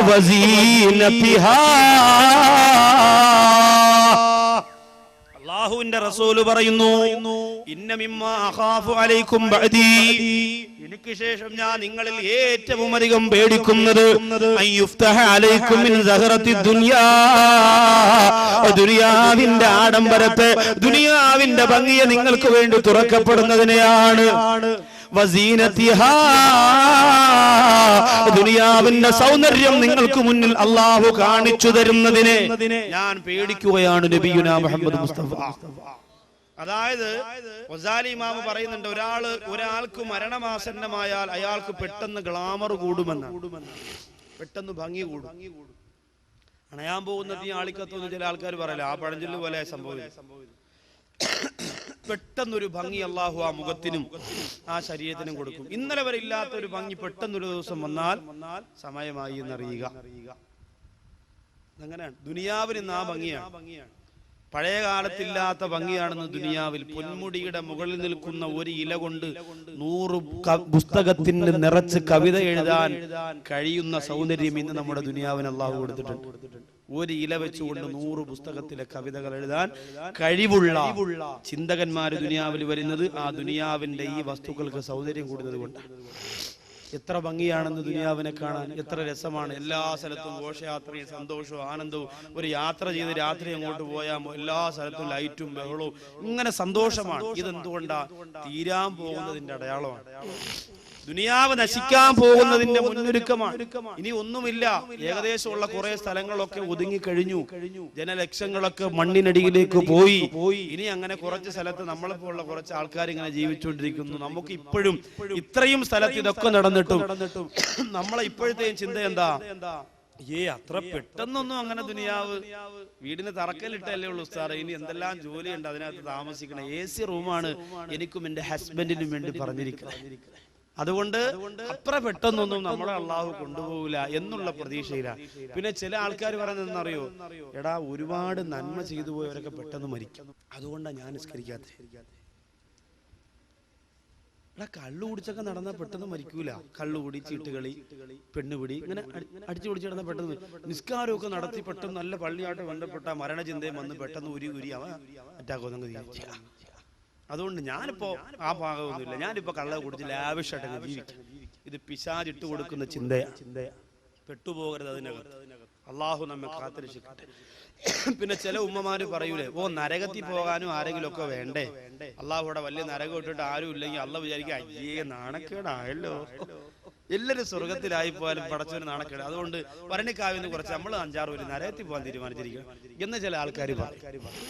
വസീനതിഹാ. അല്ലാഹുവിന്റെ റസൂല് പറയുന്നു, ഇന്ന മിമ്മാ അഖാഫു അലൈക്കും ബഅദീ, എനിക്ക് ശേഷം ഞാൻ നിങ്ങളിൽ ഏറ്റവും അധികം പേടിക്കുന്നത് അയ്യുഫ്തഹ അലൈക്കും മിൻ സഹറത്തി ദുനിയാ, ദുനിയാവിന്റെ ആഡംബരത്തെ, ദുനിയാവിന്റെ ഭംഗിയെ നിങ്ങൾക്ക് വേണ്ടി തുറക്കപ്പെടുന്നതിനെയാണ്. വസീനതിഹാ, ദുനിയാവിന്റെ സൗന്ദര്യം നിങ്ങൾക്ക് മുന്നിൽ അല്ലാഹു കാണിച്ചു തരുന്നതിനെ ഞാൻ പേടിക്കുകയാണ്. നബിയുനാ മുഹമ്മദ് മുസ്തഫ. അതായത് ഗസാലി ഇമാം പറയുന്നുണ്ട്, ഒരാൾക്ക് മരണമാസന്നമായാൽ അയാൾക്ക് പെട്ടെന്ന് ഗ്ലാമർ കൂടുമെന്ന്, പെട്ടെന്ന് ഭംഗി കൂടും. അണയാൻ പോകുന്നത് ഈ ആളിക്കത്തൊന്ന് ചില ആൾക്കാർ പറയല, ആ പഴഞ്ചൊല്ല് പോലെ സംഭവിക്കും. പെട്ടെന്നൊരു ഭംഗി അല്ലാഹു ആ മുഖത്തിനും ആ ശരീരത്തിനും കൊടുക്കും. ഇന്നലെ വരെ ഇല്ലാത്തൊരു ഭംഗി പെട്ടെന്നൊരു ദിവസം വന്നാൽ സമയമായി എന്നറിയുക. അങ്ങനെയാണ് ദുനിയാവിന് ഇന്ന് ആ ഭംഗിയാണ്. പഴയ കാലത്തില്ലാത്ത ഭംഗിയാണെന്ന് ദുനിയാവിൽ. പൊന്മുടിയുടെ മുകളിൽ നിൽക്കുന്ന ഒരു ഇല കൊണ്ട് 100 പുസ്തകത്തിന് നിറച്ച് കവിത എഴുതാൻ കഴിയുന്ന സൗന്ദര്യം ഇന്ന് നമ്മുടെ ദുനിയാവിന് അല്ലാഹു കൊടുത്തിട്ടുണ്ട്. ഒരു ഇല വെച്ചുകൊണ്ട് 100 പുസ്തകത്തിലെ കവിതകൾ എഴുതാൻ കഴിവുള്ള ചിന്തകന്മാര് ദുനിയാവിൽ വരുന്നത് ആ ദുനിയാവിന്റെ ഈ വസ്തുക്കൾക്ക് സൗന്ദര്യം കൂടുന്നത് കൊണ്ടാണ്. എത്ര ഭംഗിയാണെന്ന് ദുനിയാവിനെ കാണാൻ, എത്ര രസമാണ്. എല്ലാ സ്ഥലത്തും ഘോഷയാത്രയും സന്തോഷവും ആനന്ദവും. ഒരു യാത്ര ചെയ്ത് രാത്രി അങ്ങോട്ട് പോയാൽ എല്ലാ സ്ഥലത്തും ലൈറ്റും ബഹളവും, ഇങ്ങനെ സന്തോഷമാണ്. ഇതെന്തുകൊണ്ടാ? തീരാൻ പോകുന്നതിന്റെ അടയാളമാണ്. ദുനിയാവ് നശിക്കാൻ പോകുന്നതിന്റെ മുന്നൊരുക്കമാണ്. ഇനി ഒന്നുമില്ല. ഏകദേശമുള്ള കുറെ സ്ഥലങ്ങളൊക്കെ ഒതുങ്ങിക്കഴിഞ്ഞു. ജനലക്ഷങ്ങളൊക്കെ മണ്ണിനടിയിലേക്ക് പോയി. ഇനി അങ്ങനെ കുറച്ച് സ്ഥലത്ത് നമ്മളെപ്പോലുള്ള കുറച്ച് ആൾക്കാർ ഇങ്ങനെ ജീവിച്ചുകൊണ്ടിരിക്കുന്നു. നമുക്ക് ഇപ്പോഴും ഇത്രയും സ്ഥലത്ത് ഇതൊക്കെ നടന്നിട്ടും നമ്മളെ ഇപ്പോഴത്തെയും ചിന്ത എന്താ? അത്ര പെട്ടെന്നൊന്നും അങ്ങനെ ദുനിയാവ് വീടിന് തറക്കല്ലിട്ടല്ലേ ഉള്ളൂ ഉസ്താദേ, ഇനി എന്തെല്ലാം ജോലിയുണ്ട് അതിനകത്ത് താമസിക്കണം. AC റൂമാണ് എനിക്കും എന്റെ ഹസ്ബൻഡിനും വേണ്ടി പറഞ്ഞിരിക്കുന്നത്. അതുകൊണ്ട് അത്ര പെട്ടെന്നൊന്നും നമ്മളെ അള്ളാഹു കൊണ്ടുപോകില്ല എന്നുള്ള പ്രതീക്ഷയില്ല. പിന്നെ ചില ആൾക്കാർ പറയുന്നതെന്നറിയോ, എടാ ഒരുപാട് നന്മ ചെയ്തു പോയവരൊക്കെ പെട്ടെന്ന് മരിക്കും, അതുകൊണ്ടാണ് ഞാൻ നിസ്കരിക്കാത്തത്. എടാ കള്ളു കുടിച്ചൊക്കെ നടന്നാൽ പെട്ടെന്ന് മരിക്കൂല. കള്ളുകൂടി, ചീട്ടുകളി, പെണ്ണുപിടി, ഇങ്ങനെ അടിച്ചു പൊടിച്ച് നടന്നാൽ പെട്ടെന്ന് നിസ്കാരമൊക്കെ നടത്തി പെട്ടെന്ന് നല്ല പള്ളിയായിട്ട് ബന്ധപ്പെട്ട മരണചിന്തയും വന്ന് പെട്ടെന്ന് ഉരി അവൻ അറ്റാക്കൊന്നും തീർച്ച. അതുകൊണ്ട് ഞാനിപ്പോ ആ ഭാഗമൊന്നുമില്ല, ഞാനിപ്പോ കള്ള കുടിച്ച് ലാവിഷായിട്ട് ജീവിക്കും. ഇത് പിശാചിട്ട് കൊടുക്കുന്ന ചിന്തയാ, പെട്ടുപോകരുത് അതിനകത്ത്. അള്ളാഹു നമ്മെ കാത്തിരക്ഷിക്കട്ടെ. പിന്നെ ചില ഉമ്മമാര് പറയൂലേ, നരകത്തിൽ പോകാനും ആരെങ്കിലും ഒക്കെ വേണ്ടേ, അള്ളാഹുടെ വലിയ നരകം ഇട്ടിട്ട് ആരും ഇല്ലെങ്കിൽ അള്ളാഹ് വിചാരിക്കുക അയ്യേ നാണക്കേടായല്ലോ, എല്ലാവരും സ്വർഗത്തിലായി പോയാലും പടച്ചൊരു നാണക്കേട്, അതുകൊണ്ട് ഭരണിക്കാവിന്ന് കുറച്ച് നമ്മൾ 5-6 പേര് നരകത്തിൽ പോകാൻ തീരുമാനിച്ചിരിക്കണം എന്ന് ചില ആൾക്കാർ പറയും.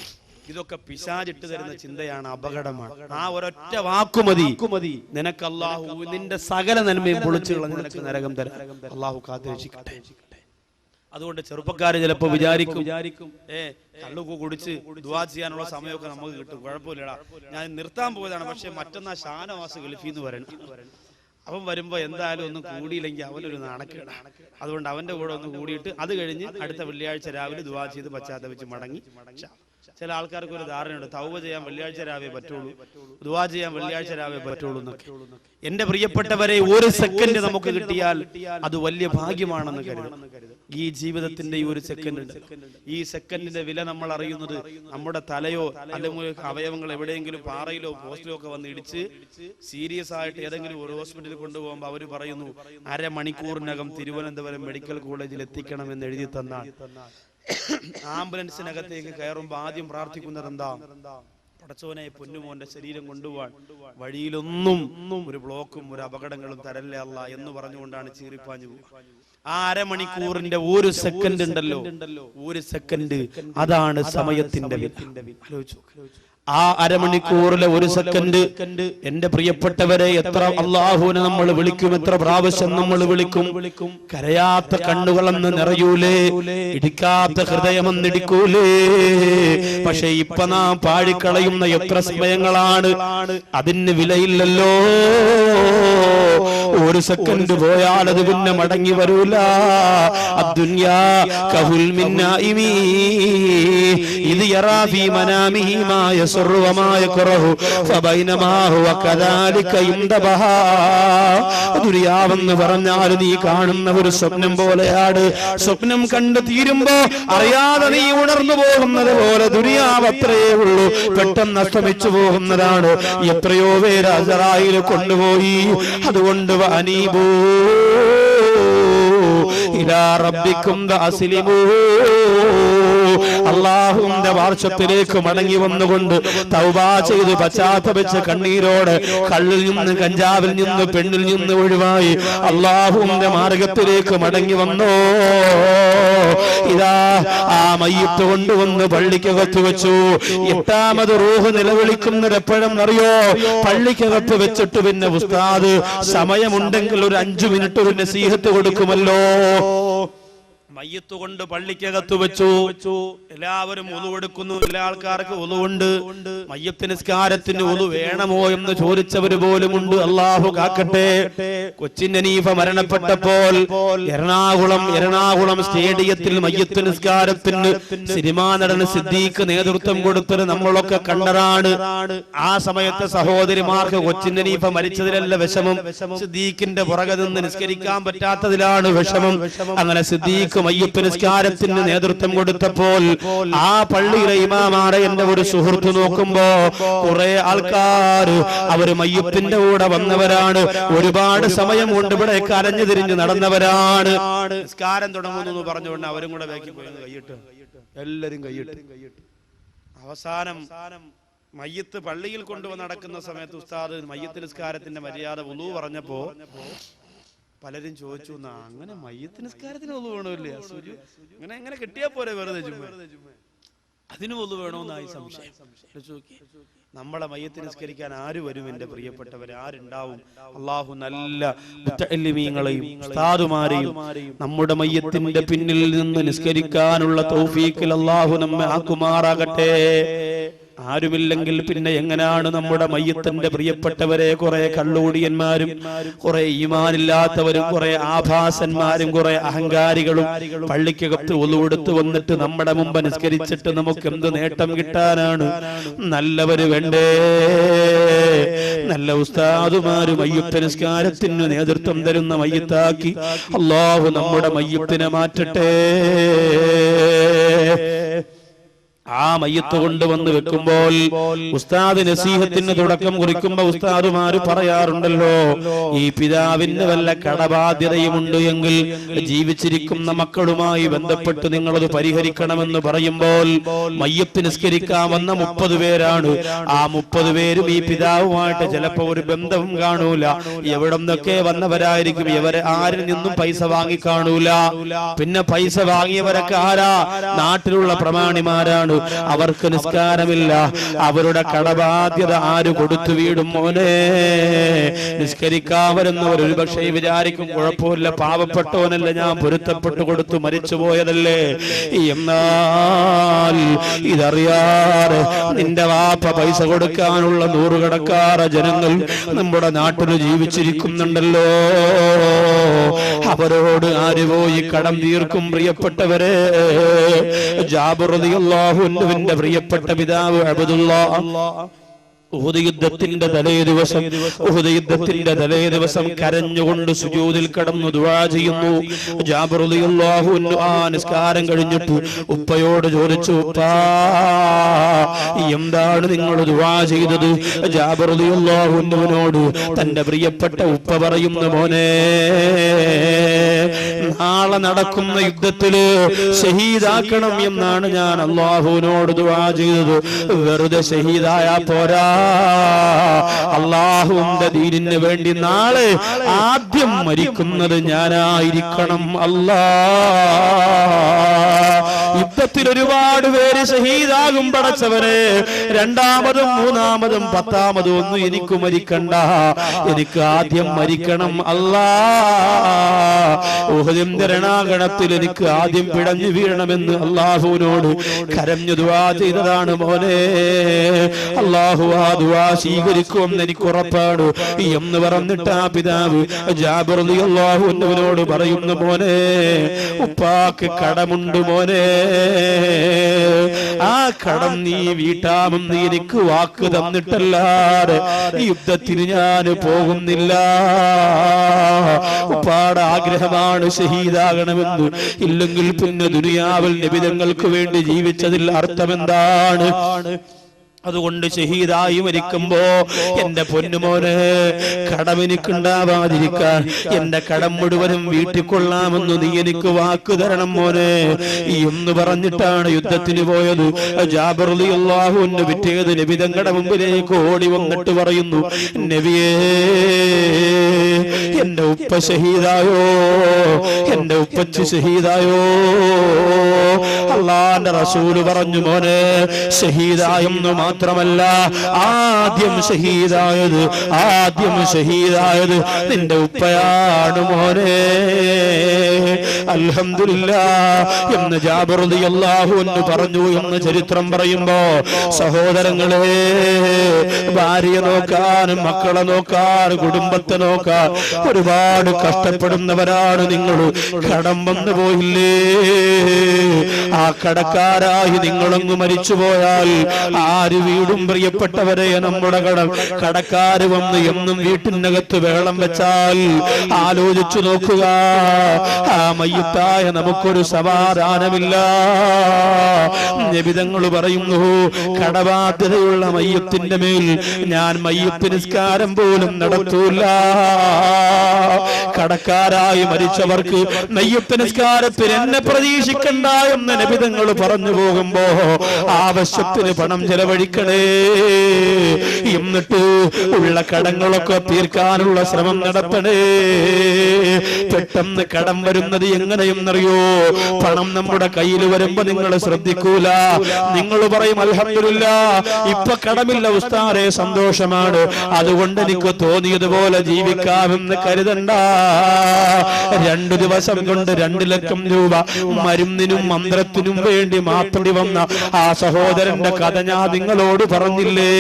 ഇതൊക്കെ പിശാചിട്ട് തരുന്ന ചിന്തയാണ്, അപകടമാണ്. ആ ഒരൊറ്റ വാക്കുമതി നിനക്ക് അള്ളാഹു നിന്റെ സകല നന്മയും പൊളിച്ചു കളഞ്ഞ് നിനക്ക് നരകം തരാം. അള്ളാഹു കാത്തിരക്ഷിക്കട്ടെ. അതുകൊണ്ട് ചെറുപ്പക്കാര് ചിലപ്പോ വിചാരിക്കും കള്ളുക കുടിച്ച് ദുആ ചെയ്യാനുള്ള സമയമൊക്കെ നമുക്ക് കിട്ടും, കുഴപ്പമില്ലടാ ഞാൻ നിർത്താൻ പോയതാണ്, പക്ഷെ മറ്റന്നാ ഷാനവാസ് ഗൾഫിന്ന് വരണം, അവൻ വരുമ്പോ എന്തായാലും ഒന്നും കൂടിയില്ലെങ്കിൽ അവനൊരു നാണക്കേടാണ്. അതുകൊണ്ട് അവന്റെ കൂടെ ഒന്ന് കൂടിയിട്ട് അത് കഴിഞ്ഞ് അടുത്ത വെള്ളിയാഴ്ച രാവിലെ ദുആ ചെയ്ത് പശ്ചാത്തപിച്ച് മടങ്ങി. ചില ആൾക്കാർക്ക് ഒരു ധാരണയുണ്ട്, തൗബ ചെയ്യാൻ വെള്ളിയാഴ്ച രാവേ പറ്റുള്ളൂ, ദുആ ചെയ്യാൻ വെള്ളിയാഴ്ച രാവേ പറ്റുള്ളൂ എന്നൊക്കെ. എന്റെ പ്രിയപ്പെട്ടവരെ, ഒരു സെക്കൻഡ് നമുക്ക് കിട്ടിയാൽ അത് വലിയ ഭാഗ്യമാണെന്ന് കരുതണം. ഈ ജീവിതത്തിന്റെ ഈ ഒരു സെക്കൻഡ് ഉണ്ട്, ഈ സെക്കൻഡിന്റെ വില നമ്മൾ അറിയുന്നത് നമ്മുടെ തലയോ അല്ലെങ്കിൽ അവയവങ്ങൾ എവിടെയെങ്കിലും പാറയിലോ പോസ്റ്റിലോ ഒക്കെ വന്ന് ഇടിച്ച് സീരിയസ് ആയിട്ട് ഏതെങ്കിലും ഒരു ഹോസ്പിറ്റലിൽ കൊണ്ടുപോകുമ്പോൾ അവർ പറയുന്നു 1/2 മണിക്കൂറിനകം തിരുവനന്തപുരം മെഡിക്കൽ കോളേജിൽ എത്തിക്കണമെന്ന് എഴുതി തന്നാൽ ആംബുലൻസിനകത്തേക്ക് കയറുമ്പോൾ ആദ്യം പ്രാർത്ഥിക്കുന്നത് എന്താ? പടച്ചോനെ പൊന്നുമോന്റെ ശരീരം കൊണ്ടുപോവാൻ വഴിയിലൊന്നും ഒരു ബ്ലോക്കും ഒരു അപകടങ്ങളും തരല്ലേ അല്ലാ എന്ന് പറഞ്ഞുകൊണ്ടാണ് ചീറിപ്പാഞ്ഞു പോകുക. ആ 1/2 മണിക്കൂറിന്റെ ഒരു സെക്കൻഡ് ഉണ്ടല്ലോ, ഒരു സെക്കൻഡ്, അതാണ് സമയത്തിന്റെ ആലോചിച്ചു. ആ 1/2 മണിക്കൂറിലെ ഒരു സെക്കൻഡ് എന്റെ പ്രിയപ്പെട്ടവരെ, എത്ര അള്ളാഹുവിനെ നമ്മൾ വിളിക്കും, എത്ര പ്രാവശ്യം നമ്മൾ വിളിക്കും. കരയാത്ത കണ്ണുകളെന്ന് നിറയൂലേ, ഇടിക്കാത്ത ഹൃദയമെന്നിടിക്കൂലേ. പക്ഷെ ഇപ്പൊ നാം പാഴിക്കളയുന്ന എത്ര സമയങ്ങളാണ്, അതിന് വിലയില്ലല്ലോ. ഒരു സെക്കൻഡ് പോയാൽ അത് പിന്നെ മടങ്ങി വരൂല. അദ്ദുനിയാ കഹുൽ മിൻ നാഇമി ഇദ് യറാ ഫീ മനാമിഹി മാ യസ്റു വമാ യക്റഹു ഫബൈനമാ ഹുവ കദാലിക യുൻദബഹാ. ദുനിയാവെന്ന് പറഞ്ഞാൽ നീ കാണുന്ന ഒരു സ്വപ്നം പോലെയാണ്. സ്വപ്നം കണ്ടു തീരുമ്പോ അറിയാതെ നീ ഉണർന്നു പോകുന്നത് പോലെ ദുനിയാവ് അത്രയേ ഉള്ളൂ, പെട്ടെന്ന് അസ്തമിച്ചു പോകുന്നതാണ്. എത്രയോ പേര് അസറായിൽ കൊണ്ടുപോയി. അതുകൊണ്ട് അനീബൂ ഇലാ റബ്ബിക്കും വഅസ്ലിമൂ, അല്ലാഹുവിന്റെ വാർഷത്തിലേക്ക് മടങ്ങി വന്നുകൊണ്ട് തൗബ ചെയ്ത് പശ്ചാത്തപിച്ച് കണ്ണീരോടെ കള്ളിൽ നിന്ന്, കഞ്ചാവിൽ നിന്ന്, പെണ്ണിൽ നിന്ന് ഒഴിവായി അല്ലാഹുവിന്റെ മാർഗത്തിലേക്ക് മടങ്ങി വന്നോ. ഇതാ ആ മയ്യിത്ത് കൊണ്ടുവന്ന് പള്ളിക്കകത്ത് വെച്ചു. 8ാമത് റൂഹ് നിലവിളിക്കുന്നത് എപ്പോഴെന്നറിയോ? പള്ളിക്കകത്ത് വെച്ചിട്ട് പിന്നെ ഉസ്താദ് സമയമുണ്ടെങ്കിൽ ഒരു 5 മിനിറ്റ് ഒരു നസീഹത്ത് കൊടുക്കുമല്ലോ. മയ്യത്ത് കൊണ്ട് പള്ളിക്കകത്ത് വെച്ചു. എല്ലാവരും ഒളുവെടുക്കുന്നു, എല്ലാ ആൾക്കാർക്ക് ഒളുവുണ്ട്. മയ്യത്ത് നിസ്കാരത്തിന് ഒളു വേണമോ എന്ന് ചോദിച്ചവര് പോലുമുണ്ട്. അള്ളാഹു കാക്കട്ടെ. കൊച്ചിൻ ഹനീഫ മരണപ്പെട്ടപ്പോൾ എറണാകുളം സ്റ്റേഡിയത്തിൽ മയ്യത്ത് നിസ്കാരത്തിന് സിനിമാ നടൻ സിദ്ദീഖ് നേതൃത്വം കൊടുത്തത് നമ്മളൊക്കെ കണ്ടതാണ്. ആ സമയത്ത് സഹോദരിമാർക്ക് കൊച്ചിൻ ഹനീഫ മരിച്ചതിലല്ല വിഷമം, സിദ്ദീഖിന്റെ പുറകെ നിന്ന് നിസ്കരിക്കാൻ പറ്റാത്തതിലാണ് വിഷമം. അങ്ങനെ സിദ്ദീഖ് മയ്യത്ത് നിസ്കാരത്തിന് നേതൃത്വം കൊടുത്തപ്പോൾ ആ പള്ളിയിലെ ഇമാമാരെ എന്റെ ഒരു സുഹൃത്ത് നോക്കുമ്പോ കുറെ ആൾക്കാർ അവര് മയ്യത്തിന്റെ കൂടെ വന്നവരാണ്. ഒരുപാട് സമയം കൊണ്ട് ഇവിടെ കരഞ്ഞു തിരിഞ്ഞ് നടന്നവരാണ്. നിസ്കാരം തുടങ്ങുന്നു പറഞ്ഞുകൊണ്ട് അവരും കൂടെ ബാക്കി പോയി കൈയിട്ട്, എല്ലാരും കൈയിട്ട്. അവസാനം മയ്യത്ത് പള്ളിയിൽ കൊണ്ടുവന്ന് നടക്കുന്ന സമയത്ത് ഉസ്താദ് മയ്യത്ത് നിസ്കാരത്തിന്റെ മര്യാദ വുളു പറഞ്ഞപ്പോ പലരും ചോദിച്ചു, അങ്ങനെ മയ്യത്ത് നിസ്കാരത്തിന് ഒന്നു വേണമില്ലേ? അങ്ങനെ എങ്ങനെ കിട്ടിയാ പോരെ, വെറുതെ അതിന് ഒന്നു വേണമെന്നായി സംശയം. നമ്മളെ മയ്യത്ത് നിസ്കരിക്കാൻ ആര് വരും? എന്റെ പ്രിയപ്പെട്ടവരെ, ആരുണ്ടാവും? അള്ളാഹു നല്ല മുത്തഅല്ലിമീങ്ങളെയും ഉസ്താദുമാരെയും നമ്മുടെ മയ്യത്തിന്റെ പിന്നിൽ നിന്ന് നിസ്കരിക്കാനുള്ള തൗഫീഖിൽ അള്ളാഹു നമ്മെ ആക്കുമാറാകട്ടെ. ആരുമില്ലെങ്കിൽ പിന്നെ എങ്ങനെയാണ് നമ്മുടെ മയ്യത്തിന്റെ പ്രിയപ്പെട്ടവരെ കുറെ കള്ളുകൂടിയന്മാരും കുറെ ഈമാനില്ലാത്തവരും കുറെ ആഭാസന്മാരും കുറെ അഹങ്കാരികളും പള്ളിക്കകത്ത് ഒലുവെടുത്ത് വന്നിട്ട് നമ്മുടെ മുമ്പ് നിസ്കരിച്ചിട്ട് നമുക്ക് എന്ത് നേട്ടം കിട്ടാനാണ്? നല്ലവര് വേണ്ടേ? നല്ല ഉസ്താദുമാര് മയ്യത്ത് നിസ്കാരത്തിന് നേതൃത്വം തരുന്ന മയ്യത്താക്കി അല്ലാഹു നമ്മുടെ മയ്യത്തിനെ മാറ്റട്ടെ. ആ മയ്യത്ത് കൊണ്ടുവന്ന് വെക്കുമ്പോൾ ഉസ്താദ് നസീഹത്തിന് തുടക്കം കുറിക്കുമ്പോ ഉസ്താദുമാര് പറയാറുണ്ടല്ലോ, ഈ പിതാവിന് വല്ല കടബാധ്യതയുമുണ്ട് എങ്കിൽ ജീവിച്ചിരിക്കുന്ന മക്കളുമായി ബന്ധപ്പെട്ട് നിങ്ങളത് പരിഹരിക്കണമെന്ന് പറയുമ്പോൾ മയ്യത്ത് നിസ്കരിക്കാൻ വന്ന 30 പേരാണ്. ആ 30 പേരും ഈ പിതാവുമായിട്ട് ചിലപ്പോ ഒരു ബന്ധവും കാണൂല. എവിടെന്നൊക്കെ വന്നവരായിരിക്കും. ഇവരെ ആരിൽ നിന്നും പൈസ വാങ്ങി കാണൂല. പിന്നെ പൈസ വാങ്ങിയവരൊക്കെ ആരാ? നാട്ടിലുള്ള പ്രമാണിമാരാണ്. അവർക്ക് നിസ്കാരമില്ല. അവരുടെ കടബാധ്യത ആര് കൊടുത്തു വീടും? മോനെ, നിസ്കരിക്കാൻ വരുന്നവർ ഒരു പക്ഷേ വിചാരിക്കും കുഴപ്പമില്ല, പാവപ്പെട്ടവനല്ല, ഞാൻ പൊരുത്തപ്പെട്ടു കൊടുത്തു മരിച്ചുപോയതല്ലേ. എന്നാൽ ഇതറിയാതെ നിന്റെ വാപ്പ പൈസ കൊടുക്കാനുള്ള നൂറുകണക്കാറ് ജനങ്ങൾ നമ്മുടെ നാട്ടിൽ ജീവിച്ചിരിക്കുന്നുണ്ടല്ലോ. അവരോട് ആര് പോയി കടം തീർക്കും? പ്രിയപ്പെട്ടവരെ, ജാബിർ റളിയല്ലാഹു അൻഹുവിന്റെ പ്രിയപ്പെട്ട പിതാവ് അബ്ദുല്ലാഹ് ഉഹദ് യുദ്ധത്തിന്റെ തലേ ദിവസം കരഞ്ഞുകൊണ്ട് സുജൂദിൽ കടന്നു ദുആ ചെയ്യുന്നു. ജാബിർ റളിയല്ലാഹു അൻഹു ആ നിസ്കാരം കഴിഞ്ഞിട്ട് ഉപ്പയോട് ചോദിച്ചു, ഉപ്പാ, എന്താണ് നിങ്ങൾ ദുആ ചെയ്തത്? ജാബിർ റളിയല്ലാഹു അൻഹുവിനോട് തന്റെ പ്രിയപ്പെട്ട ഉപ്പ പറയുന്നു, മോനെ, നാളെ നടക്കുന്ന യുദ്ധത്തില് ഷഹീദാക്കണം എന്നാണ് ഞാൻ അല്ലാഹുവിനോട് ദുആ ചെയ്തത്. വെറുതെ ഷഹീദായാ പോരാ, അല്ലാഹുവിന്റെ ദീനിന് വേണ്ടി നാളെ ആദ്യം മരിക്കുന്നത് ഞാനായിരിക്കണം. യുദ്ധത്തിൽ ഒരുപാട് പേര് ഷഹീദാകും പടച്ചവനെ. രണ്ടാമതും മൂന്നാമതും 10ാമതും ഒന്നും എനിക്ക് മരിക്കണ്ട, എനിക്ക് ആദ്യം മരിക്കണം. ഉഹദിന്റെ രണാങ്കണത്തിൽ എനിക്ക് ആദ്യം പിടഞ്ഞു വീഴണമെന്ന് അല്ലാഹുവിനോട് കരഞ്ഞു ദുആ ചെയ്തതാണ് മോനെ. അല്ലാഹു ആ ദുആ സ്വീകരിക്കുമെന്ന് എനിക്ക് ഉറപ്പാണ് എന്ന് പറഞ്ഞിട്ട് ആ പിതാവ് ജാബിർ റളിയല്ലാഹു അൻഹുവിനോട് പറയുന്നു, മോനെ, ഉപ്പാക്ക് കടമുണ്ട് മോനെ, ആ കടം നീ വീട്ടാമെന്ന് എനിക്ക് വാക്ക് തന്നിട്ടല്ലാതെ യുദ്ധത്തിന് ഞാൻ പോകുന്നില്ല. ഉപ്പാടെ ആഗ്രഹമാണ് ഷഹീദാകണമെന്ന്. ഇല്ലെങ്കിൽ പിന്നെ ദുനിയാവിൽ നബിതങ്ങൾക്ക് വേണ്ടി ജീവിച്ചതിൽ അർത്ഥമെന്താണ്? അതുകൊണ്ട് ഷഹീദായി മരിക്കുമ്പോ എന്റെ പൊന്നുമോനെ, കടമെനിക്കുണ്ടാവാതിരിക്കാൻ എന്റെ കടം മുഴുവനും വീട്ടിക്കൊള്ളാമെന്ന് നീ എനിക്ക് വാക്ക് തരണം മോനെ എന്ന് പറഞ്ഞിട്ടാണ് യുദ്ധത്തിന് പോയത്. ജാബിർ റളിയല്ലാഹു അൻഹു പിറ്റേത് നബിതങ്ങളുടെ മുമ്പിലേക്ക് ഓടി വന്നിട്ട് പറയുന്നു, നബിയേ, എന്റെ ഉപ്പ ഷഹീദായോ, എന്റെ ഉപ്പച്ചി ഷഹീദായോ? അല്ലാഹുവിന്റെ റസൂല് പറഞ്ഞു, മോനെ, ഷഹീദായെന്ന് മാത്രമല്ല, ആദ്യം ഷഹീദായത് നിന്റെ ഉപ്പയാണ് മോനെ. അൽഹംദുലില്ലാഹ് എന്ന് ജാബിർ റളിയല്ലാഹു അൻഹു പറഞ്ഞു എന്ന് ചരിത്രം പറയുമ്പോ, സഹോദരങ്ങളെ, ഭാര്യയെ നോക്കാൻ, മക്കളെ നോക്കാൻ, കുടുംബത്തെ നോക്കാൻ ഒരുപാട് കഷ്ടപ്പെടുന്നവരാണ് നിങ്ങൾ. കടം വന്നു പോയില്ലേ? ആ കടക്കാരായി നിങ്ങളൊന്ന് മരിച്ചുപോയാൽ ആര് വീടും? പ്രിയപ്പെട്ടവരെ, നമ്മുടെ കടക്കാര് വന്ന് എന്നും വീട്ടിനകത്ത് വെള്ളം വെച്ചാൽ ആലോചിച്ചു നോക്കുക, ആ മയ്യത്തായ നമുക്കൊരു സമാധാനമില്ല. നബിതങ്ങൾ പറയുന്നു, കടബാധ്യതയുള്ള മയ്യത്തിന്റെ മേൽ ഞാൻ മയ്യത്ത് നിസ്കാരം പോലും നടത്തൂല. കടക്കാരായി മരിച്ചവർക്ക് മയ്യത്ത് നിസ്കാരത്തിൽ എന്നെ പ്രതീക്ഷിക്കണ്ട എന്ന് നബിതങ്ങൾ പറഞ്ഞു പോകുമ്പോ ആവശ്യത്തിന് പണം ചെലവഴിക്കണേ, എന്നിട്ട് ഉള്ള കടങ്ങളൊക്കെ തീർക്കാനുള്ള ശ്രമം നടത്തണേ. പെട്ടെന്ന് കടം വരുന്നത് എങ്ങനെയെന്നറിയോ? പണം നമ്മുടെ കയ്യിൽ വരുമ്പോ നിങ്ങൾ ശ്രദ്ധിക്കൂല. നിങ്ങൾ പറയും, അൽഹംദുലില്ലാഹ്, ഇപ്പൊ കടമില്ല ഉസ്താദേ, സന്തോഷമാണ്, അതുകൊണ്ട് എനിക്ക് തോന്നിയതുപോലെ ജീവിക്കാമെന്ന് കരുതണ്ട. 2 ദിവസം കൊണ്ട് 2 ലക്ഷം രൂപ മരുന്നിനും മന്ത്രത്തിനും വേണ്ടി മാപ്പടി വന്ന ആ സഹോദരന്റെ കഥ ഞാൻ നിങ്ങൾ നിങ്ങളോട് പറഞ്ഞില്ലേ?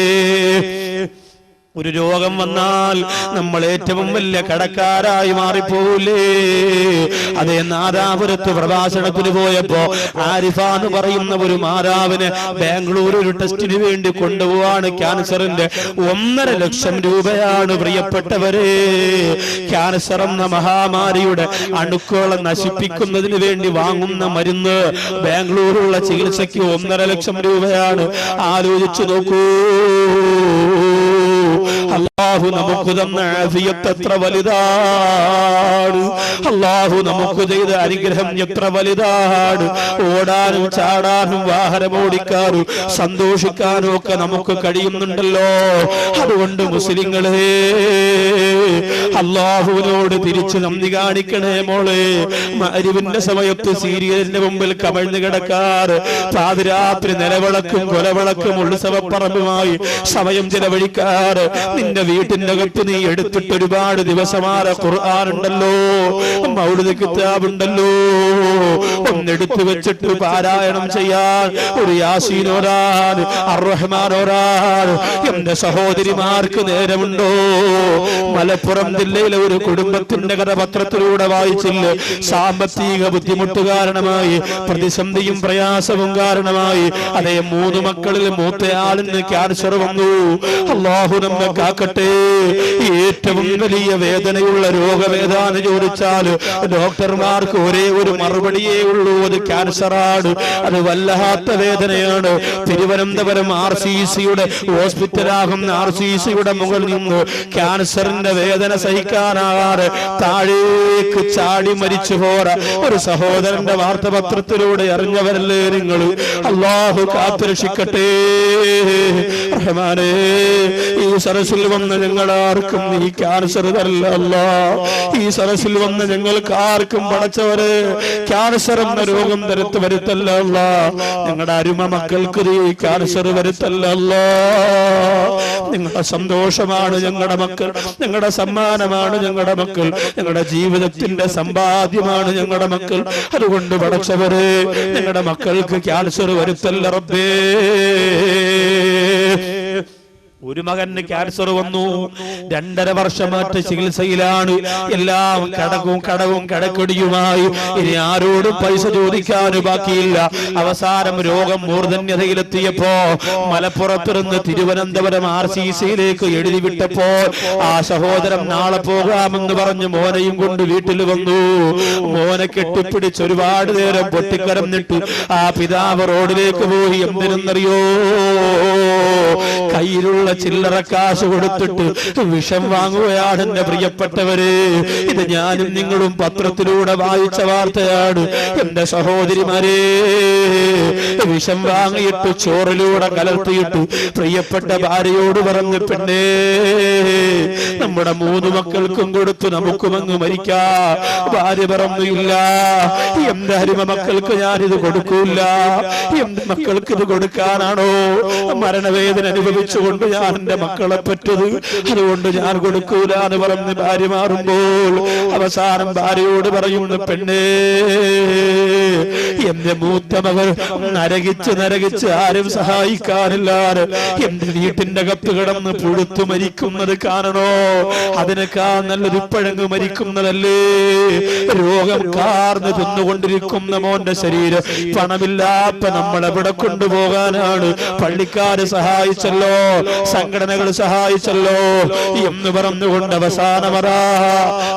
ഒരു രോഗം വന്നാൽ നമ്മൾ ഏറ്റവും വലിയ കടക്കാരായി മാറിപ്പോലേ. അതേ, നാദാപുരത്ത് പ്രഭാഷണത്തിന് പോയപ്പോ ആരിഫ എന്ന് പറയുന്ന ഒരു മാതാവിന് ബാംഗ്ലൂർ ഒരു ടെസ്റ്റിന് വേണ്ടി കൊണ്ടുപോവാണ്. ക്യാൻസറിന്റെ 1.5 ലക്ഷം രൂപയാണ് പ്രിയപ്പെട്ടവരെ. ക്യാൻസർ എന്ന മഹാമാരിയുടെ അണുക്കളെ നശിപ്പിക്കുന്നതിന് വേണ്ടി വാങ്ങുന്ന മരുന്ന് ബാംഗ്ലൂരുള്ള ചികിത്സയ്ക്ക് 1.5 ലക്ഷം രൂപയാണ്. ആലോചിച്ചു നോക്കൂ. അല്ലാഹു നമുക്ക് തന്ന ആഫിയത്ത് എത്ര വലുതാണ്. അല്ലാഹു നമുക്ക് ചെയ്ത അനുഗ്രഹം എത്ര വലുതാണ്. ഓടാനും ചാടാനും വാഹനം ഓടിക്കാനും സന്തോഷിക്കാനും ഒക്കെ നമുക്ക് കഴിയുന്നുണ്ടല്ലോ. അതുകൊണ്ട് മുസ്ലിങ്ങളെ, അല്ലാഹുവിനോട് തിരിച്ചു നന്ദി കാണിക്കണേ മോളെ. മഗ്‌രിബിന്റെ സമയത്ത് സീരിയലിന്റെ മുമ്പിൽ കമിഴ്ന്നു കിടക്കാറ്, പാതിരാത്രി നിലവിളക്കും കൊലവിളക്കും ഉത്സവപ്പറമ്പുമായി സമയം ചെലവഴിക്കാറ്, നിന്റെ വീട്ടിന്റെ അകത്ത് നീ എടുത്തിട്ട് ഒരുപാട് ദിവസമാരെ ഖുർആൻ ഉണ്ടല്ലോ, മൗലിദ് കിതാബ് ഉണ്ടല്ലോ, ഒന്നെടുത്തു വെച്ചിട്ട് പാരായണം ചെയ്യാൻ, ഒരു യാസീൻ ഓതാൻ, അർ-റഹ്മാൻ ഓതാൻ എന്റെ സഹോദരിമാർക്ക് നേരമുണ്ടോ? മലപ്പുറം ജില്ലയിലെ ഒരു കുടുംബത്തിന്റെ കഥ പത്രത്തിലൂടെ വായിച്ചില്ലേ? സാമ്പത്തിക ബുദ്ധിമുട്ട് കാരണമായി, പ്രതിസന്ധിയും പ്രയാസവും കാരണമായി, അതേ 3 മക്കളിൽ മൂത്തയാളിന് ക്യാൻസർ വന്നു. അല്ലാഹു നമ്മെ കാക്കട്ടെ. ഏറ്റവും വലിയ വേദനയുള്ള രോഗവേദന ചോദിച്ചാൽ ഡോക്ടർമാർക്ക് ഒരേ ഒരു മറുപടിയേ ഉള്ളൂ, അത് ക്യാൻസറാണ്. അത് വല്ലാത്ത വേദനയാണ്. തിരുവനന്തപുരം RCCയുടെ ഹോസ്പിറ്റലാകുന്ന RCCയുടെ മുകളിൽ നിന്ന് ക്യാൻസറിന്റെ വേദന സഹിക്കാനാകാതെ താഴേക്ക് ചാടി മരിച്ചു പോറ ഒരു സഹോദരന്റെ വാർത്താപത്രത്തിലൂടെ അറിഞ്ഞവരല്ലേ നിങ്ങൾ? അല്ലാഹു കാത്തുരക്ഷിക്കട്ടെ. റഹ്മാനേ, ഈ സരസിൽ വന്ന് ഞങ്ങളാർക്കും നീ ക്യാൻസർ തരല്ല അല്ലാ. ഈ സരസിൽ വന്ന് ഞങ്ങൾക്ക് ആർക്കും പടച്ചവരെ ക്യാൻസർ എന്ന രോഗം വരുത്തല്ല അല്ലാ. ഞങ്ങളുടെ അരുമ മക്കൾക്ക് നീ ക്യാൻസർ വരുത്തല്ല അല്ലാ. നിങ്ങളുടെ സന്തോഷമാണ് ഞങ്ങളുടെ മക്കൾ, ഞങ്ങളുടെ സമ്മാനമാണ് ഞങ്ങളുടെ മക്കൾ, ഞങ്ങളുടെ ജീവിതത്തിന്റെ സമ്പാദ്യമാണ് ഞങ്ങളുടെ മക്കൾ. അതുകൊണ്ട് പടച്ചവരെ ഞങ്ങളുടെ മക്കൾക്ക് ക്യാൻസർ വരുത്തല്ല റബ്ബേ. ഒരു മകന് ക്യാൻസർ വന്നു, 2.5 വർഷമായിട്ട് ചികിത്സയിലാണ്. എല്ലാം കടവും കടക്കടിയുമായി. ഇനി ആരോടും പൈസ ചോദിക്കാനും ബാക്കിയില്ല. അവസാനം രോഗം മൂർധന്യതയിലെത്തിയപ്പോ മലപ്പുറത്തിരുന്ന് തിരുവനന്തപുരം RCCയിലേക്ക് എഴുതി വിട്ടപ്പോൾ ആ സഹോദരൻ നാളെ പോകാമെന്ന് പറഞ്ഞ് മോനെയും കൊണ്ട് വീട്ടിൽ വന്നു. മോനെ കെട്ടിപ്പിടിച്ച് ഒരുപാട് നേരം പൊട്ടിക്കരഞ്ഞിട്ട് ആ പിതാവ് റോഡിലേക്ക് പോയി. എന്തിനെന്നറിയോ? കയ്യിലുള്ള ചില്ലറ കാശ് കൊടുത്തിട്ട് വിഷം വാങ്ങുകയാണ് എന്റെ പ്രിയപ്പെട്ടവര്. ഇത് ഞാനും നിങ്ങളും പത്രത്തിലൂടെ വായിച്ച വാർത്തയാണ്. എന്റെ സഹോദരിമാരെ, വിഷം വാങ്ങിയിട്ട് ചോറിലൂടെ കലർത്തിയിട്ട് പ്രിയപ്പെട്ട ഭാര്യയോട് പറഞ്ഞു, പെണ്ണേ, നമ്മുടെ 3 മക്കൾക്കും കൊടുത്തു നമുക്കും അങ്ങ് മരിക്കാം. ഭാര്യ പറഞ്ഞു, ഇല്ല, എന്റെ അരുമ മക്കൾക്ക് ഞാനിത് കൊടുക്കൂല. എന്റെ മക്കൾക്ക് ഇത് കൊടുക്കാനാണോ മരണവേദന അനുഭവിച്ചുകൊണ്ട് ഞാൻ എന്റെ മക്കളെ പറ്റത്? അതുകൊണ്ട് ഞാൻ കൊടുക്കൂല എന്ന് പറഞ്ഞ് ഭാര്യ മാറുമ്പോൾ അവസാനം ഭാര്യയോട് പറയുന്നു, പെണ്ണേ, എന്റെ മൂത്ത മകൾ നരകിച്ച് ആരും സഹായിക്കാനില്ലാതെ എന്റെ വീട്ടിന്റെ അകത്ത് കിടന്ന് പുഴുത്തു മരിക്കുന്നത് കാണണോ? അതിനേക്കാൾ നല്ലത് ഇപ്പോഴങ്ങ് മരിക്കുന്നതല്ലേ? രോഗം കാർന്ന് തിന്നുകൊണ്ടിരിക്കുന്ന മോന്റെ ശരീരം പണമില്ലാത്ത നമ്മളെവിടെ കൊണ്ടുപോകാനാണ്? പള്ളിക്കാര് സഹായിച്ചല്ലോ, സംഘടനകൾ സഹായിച്ചല്ലോ എന്ന് പറഞ്ഞുകൊണ്ട് അവസാനമറ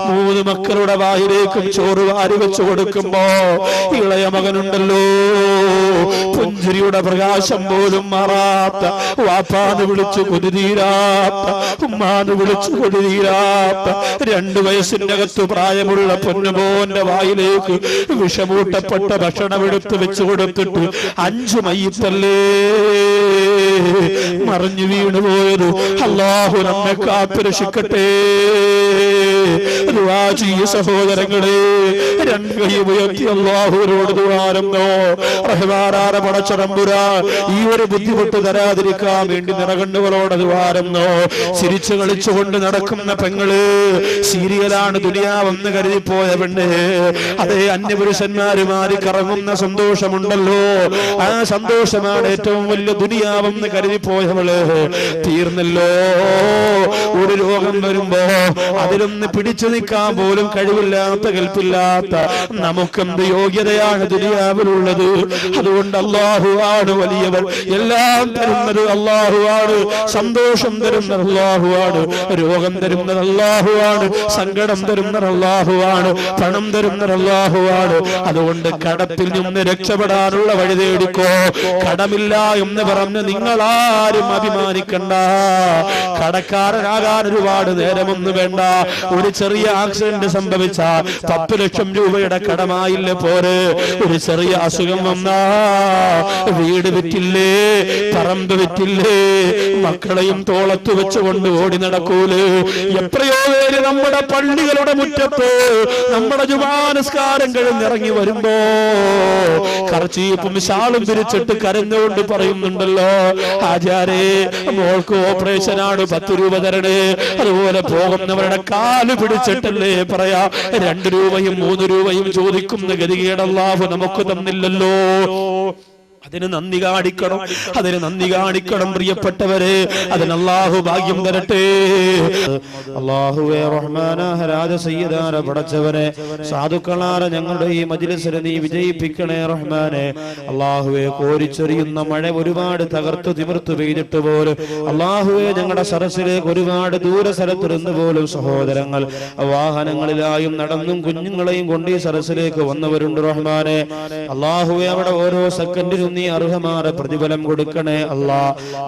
3 മക്കളുടെ വായിലേക്കും ചോറ് വാരി വെച്ചു കൊടുക്കുമ്പോ ഇളയ മകനുണ്ടല്ലോ, പുഞ്ചിരിയുടെ പ്രകാശം പോലും മാറാത്ത, വാപ്പാന്ന് വിളിച്ചു കൊതിതീരാത്ത, ഉമ്മാന്ന് വിളിച്ചു കൊതിതീരാത്ത 2 വയസ്സിന്റെ അകത്ത് പ്രായമുള്ള പൊന്നുമോന്റെ വായിലേക്ക് വിഷമൂട്ടപ്പെട്ട ഭക്ഷണം എടുത്ത് വെച്ചു കൊടുത്തിട്ട് 5 മയ്യിത്തല്ലേ മറിഞ്ഞു വീണുപോയത്. അല്ലാഹു നമ്മെ കാത്തുരക്ഷിക്കട്ടെ. ദുആ ചെയ്യൂ സഹോദരങ്ങളെ. രണ്ട് കൈ ഉയർത്തി അല്ലാഹുവിനോട് ദുആരംഭോ. റഹ്മാനായ പടച്ചതമ്പുരാൻ ഈ ഒരു ബുദ്ധിമുട്ട് തരാതിരിക്കാൻ വേണ്ടി നിറകണ്ണുകളോട് ദുആരംഭോ. ചിരിച്ചു കളിച്ചുകൊണ്ട് നടക്കുന്ന പെങ്ങള്, സീരിയലാണ് ദുനിയാവെന്ന് കരുതിപ്പോയ പെണ്ണ്, അതേ അന്യപുരുഷന്മാരുമാരി കറങ്ങുന്ന സന്തോഷമുണ്ടല്ലോ, ആ സന്തോഷമാണ് ഏറ്റവും വലിയ ദുനിയാവെന്ന് കരുതിപ്പോയവള് തീർന്നല്ലോ. ഒരു രോഗം വരുമ്പോ അതിലൊന്ന് പിടിച്ചു നിൽക്കാൻ പോലും കഴിവില്ലാത്ത കെൽപ്പില്ലാത്ത നമുക്കെന്ത് യോഗ്യതയാണ് ദുനിയാവിലുള്ളത്? അതുകൊണ്ട് അല്ലാഹു ആണ് വലിയവൻ. എല്ലാം തരുന്നത് അല്ലാഹു ആണ്. സന്തോഷം തരുന്നത് അല്ലാഹു ആണ്. രോഗം തരുന്നത് അല്ലാഹു ആണ്. സങ്കടം തരുന്നത് അല്ലാഹു ആണ്. പണം തരുന്നത് അല്ലാഹു ആണ്. അതുകൊണ്ട് കടത്തിൽ നിന്ന് രക്ഷപ്പെടാനുള്ള വഴി തേടിക്കോ. കടമില്ല എന്ന് പറഞ്ഞ് നിങ്ങളാരും അഭിമാനിക്കണ്ട. കടക്കാരനാകാൻ ഒരുപാട് നേരമൊന്നും വേണ്ട. ഒരു ചെറിയ ആക്സിഡന്റ് സംഭവിച്ചാൽ 10 ലക്ഷം രൂപയുടെ കടമായില്ല പോരെ. ഒരു ചെറിയ അസുഖം വന്നാ വീട് വിറ്റില്ലേ, പറമ്പ് വിറ്റില്ലേ, മക്കളെയും തോളത്ത് വെച്ചുകൊണ്ട് ഓടി നടക്കൂലേ? എത്രയോ പേര് നമ്മുടെ പള്ളികളുടെ മുറ്റത്ത് നമ്മുടെ ജുമാനസ്കാരം കഴിഞ്ഞിറങ്ങി വരുമ്പോ കർച്ചീപ്പും ശാളും പിരിച്ചിട്ട് കരഞ്ഞുകൊണ്ട് പറയുന്നുണ്ടല്ലോ, ആചാരേ മോൾക്ക് ഓപ്പറേഷനാണ്, 10 രൂപ തരണേ. അതുപോലെ പോകുന്നവരുടെ കാല് പിടിച്ചിട്ടല്ലേ പറയാ 2 രൂപയും 3 രൂപയും ചോദിക്കുന്ന ഗതികേട് അല്ലാഹു നമുക്ക് തന്നില്ലല്ലോ. അതിന് നന്ദി കാണിക്കണം, അതിന് നന്ദി കാണിക്കണം പ്രിയപ്പെട്ടവരെ. അതിന് അല്ലാഹു ഭാഗ്യം തരട്ടെ. അല്ലാഹുവേ റഹ്മാനായ രാജ സയ്യിദാന പടച്ചവനെ, സാധുക്കളായ ഞങ്ങളുടെ ഈ മജ്ലിസിനെ നീ വിജയിപ്പിക്കണേ റഹ്മാനെ. അല്ലാഹുവേ കോരിച്ചൊരിയുന്ന മഴ ഒരുപാട് തകർത്തു തിമിർത്തു പെയ്തിട്ട് പോലും അല്ലാഹുവേ ഞങ്ങളുടെ സരസിലേക്ക് ഒരുപാട് ദൂര സ്ഥലത്തിരുന്ന് പോലും സഹോദരങ്ങൾ വാഹനങ്ങളിലായും നടന്നും കുഞ്ഞുങ്ങളെയും കൊണ്ട് ഈ സരസിലേക്ക് വന്നവരുണ്ട് റഹ്മാനെ. അല്ലാഹുവേ അവിടെ ഓരോ സെക്കൻഡിലും നീ അർഹമായ പ്രതിഫലം കൊടുക്കണേ അല്ലാ.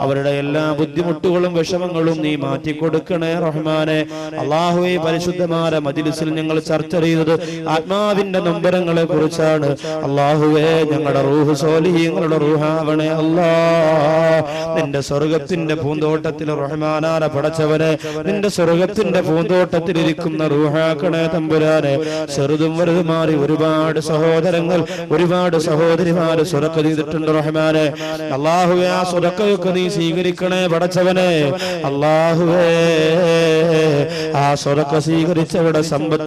അവരുടെ എല്ലാ ബുദ്ധിമുട്ടുകളും വിഷമങ്ങളും നീ മാറ്റി കൊടുക്കണേ റഹ്മാനെ. അല്ലാഹുവേ പരിശുദ്ധമായ മജ്ലിസിൽ ഞങ്ങൾ ചർച്ച ചെയ്തത് ആത്മാവിന്റെ നൊമ്പരങ്ങളെ കുറിച്ചാണ്. അല്ലാഹുവേ ഞങ്ങളുടെ റൂഹ് സ്വാലിഹീങ്ങളുടെ റൂഹാവണേ അല്ലാ. നിന്റെ സ്വർഗത്തിന്റെ പൂന്തോട്ടത്തിൽ റഹ്മാനായ പടച്ചവനെ, നിന്റെ സ്വർഗത്തിന്റെ പൂന്തോട്ടത്തിൽ ഇരിക്കുന്ന റൂഹാക്കണേ തമ്പുരാനെ. ചെറുതും വലുതുമാറി ഒരുപാട് സഹോദരങ്ങൾ ഒരുപാട് സഹോദരിമാര് സ്വതക്ക ചെയ്തിട്ടുണ്ട് റഹ്മാനെ. അല്ലാഹുവേ ആ സ്വതക്കയൊക്കെ നീ സ്വീകരിക്കണേ പടച്ചവനെ. അല്ലാഹുവേ ആ സ്വതക്ക സ്വീകരിച്ചവരുടെ സമ്പത്ത്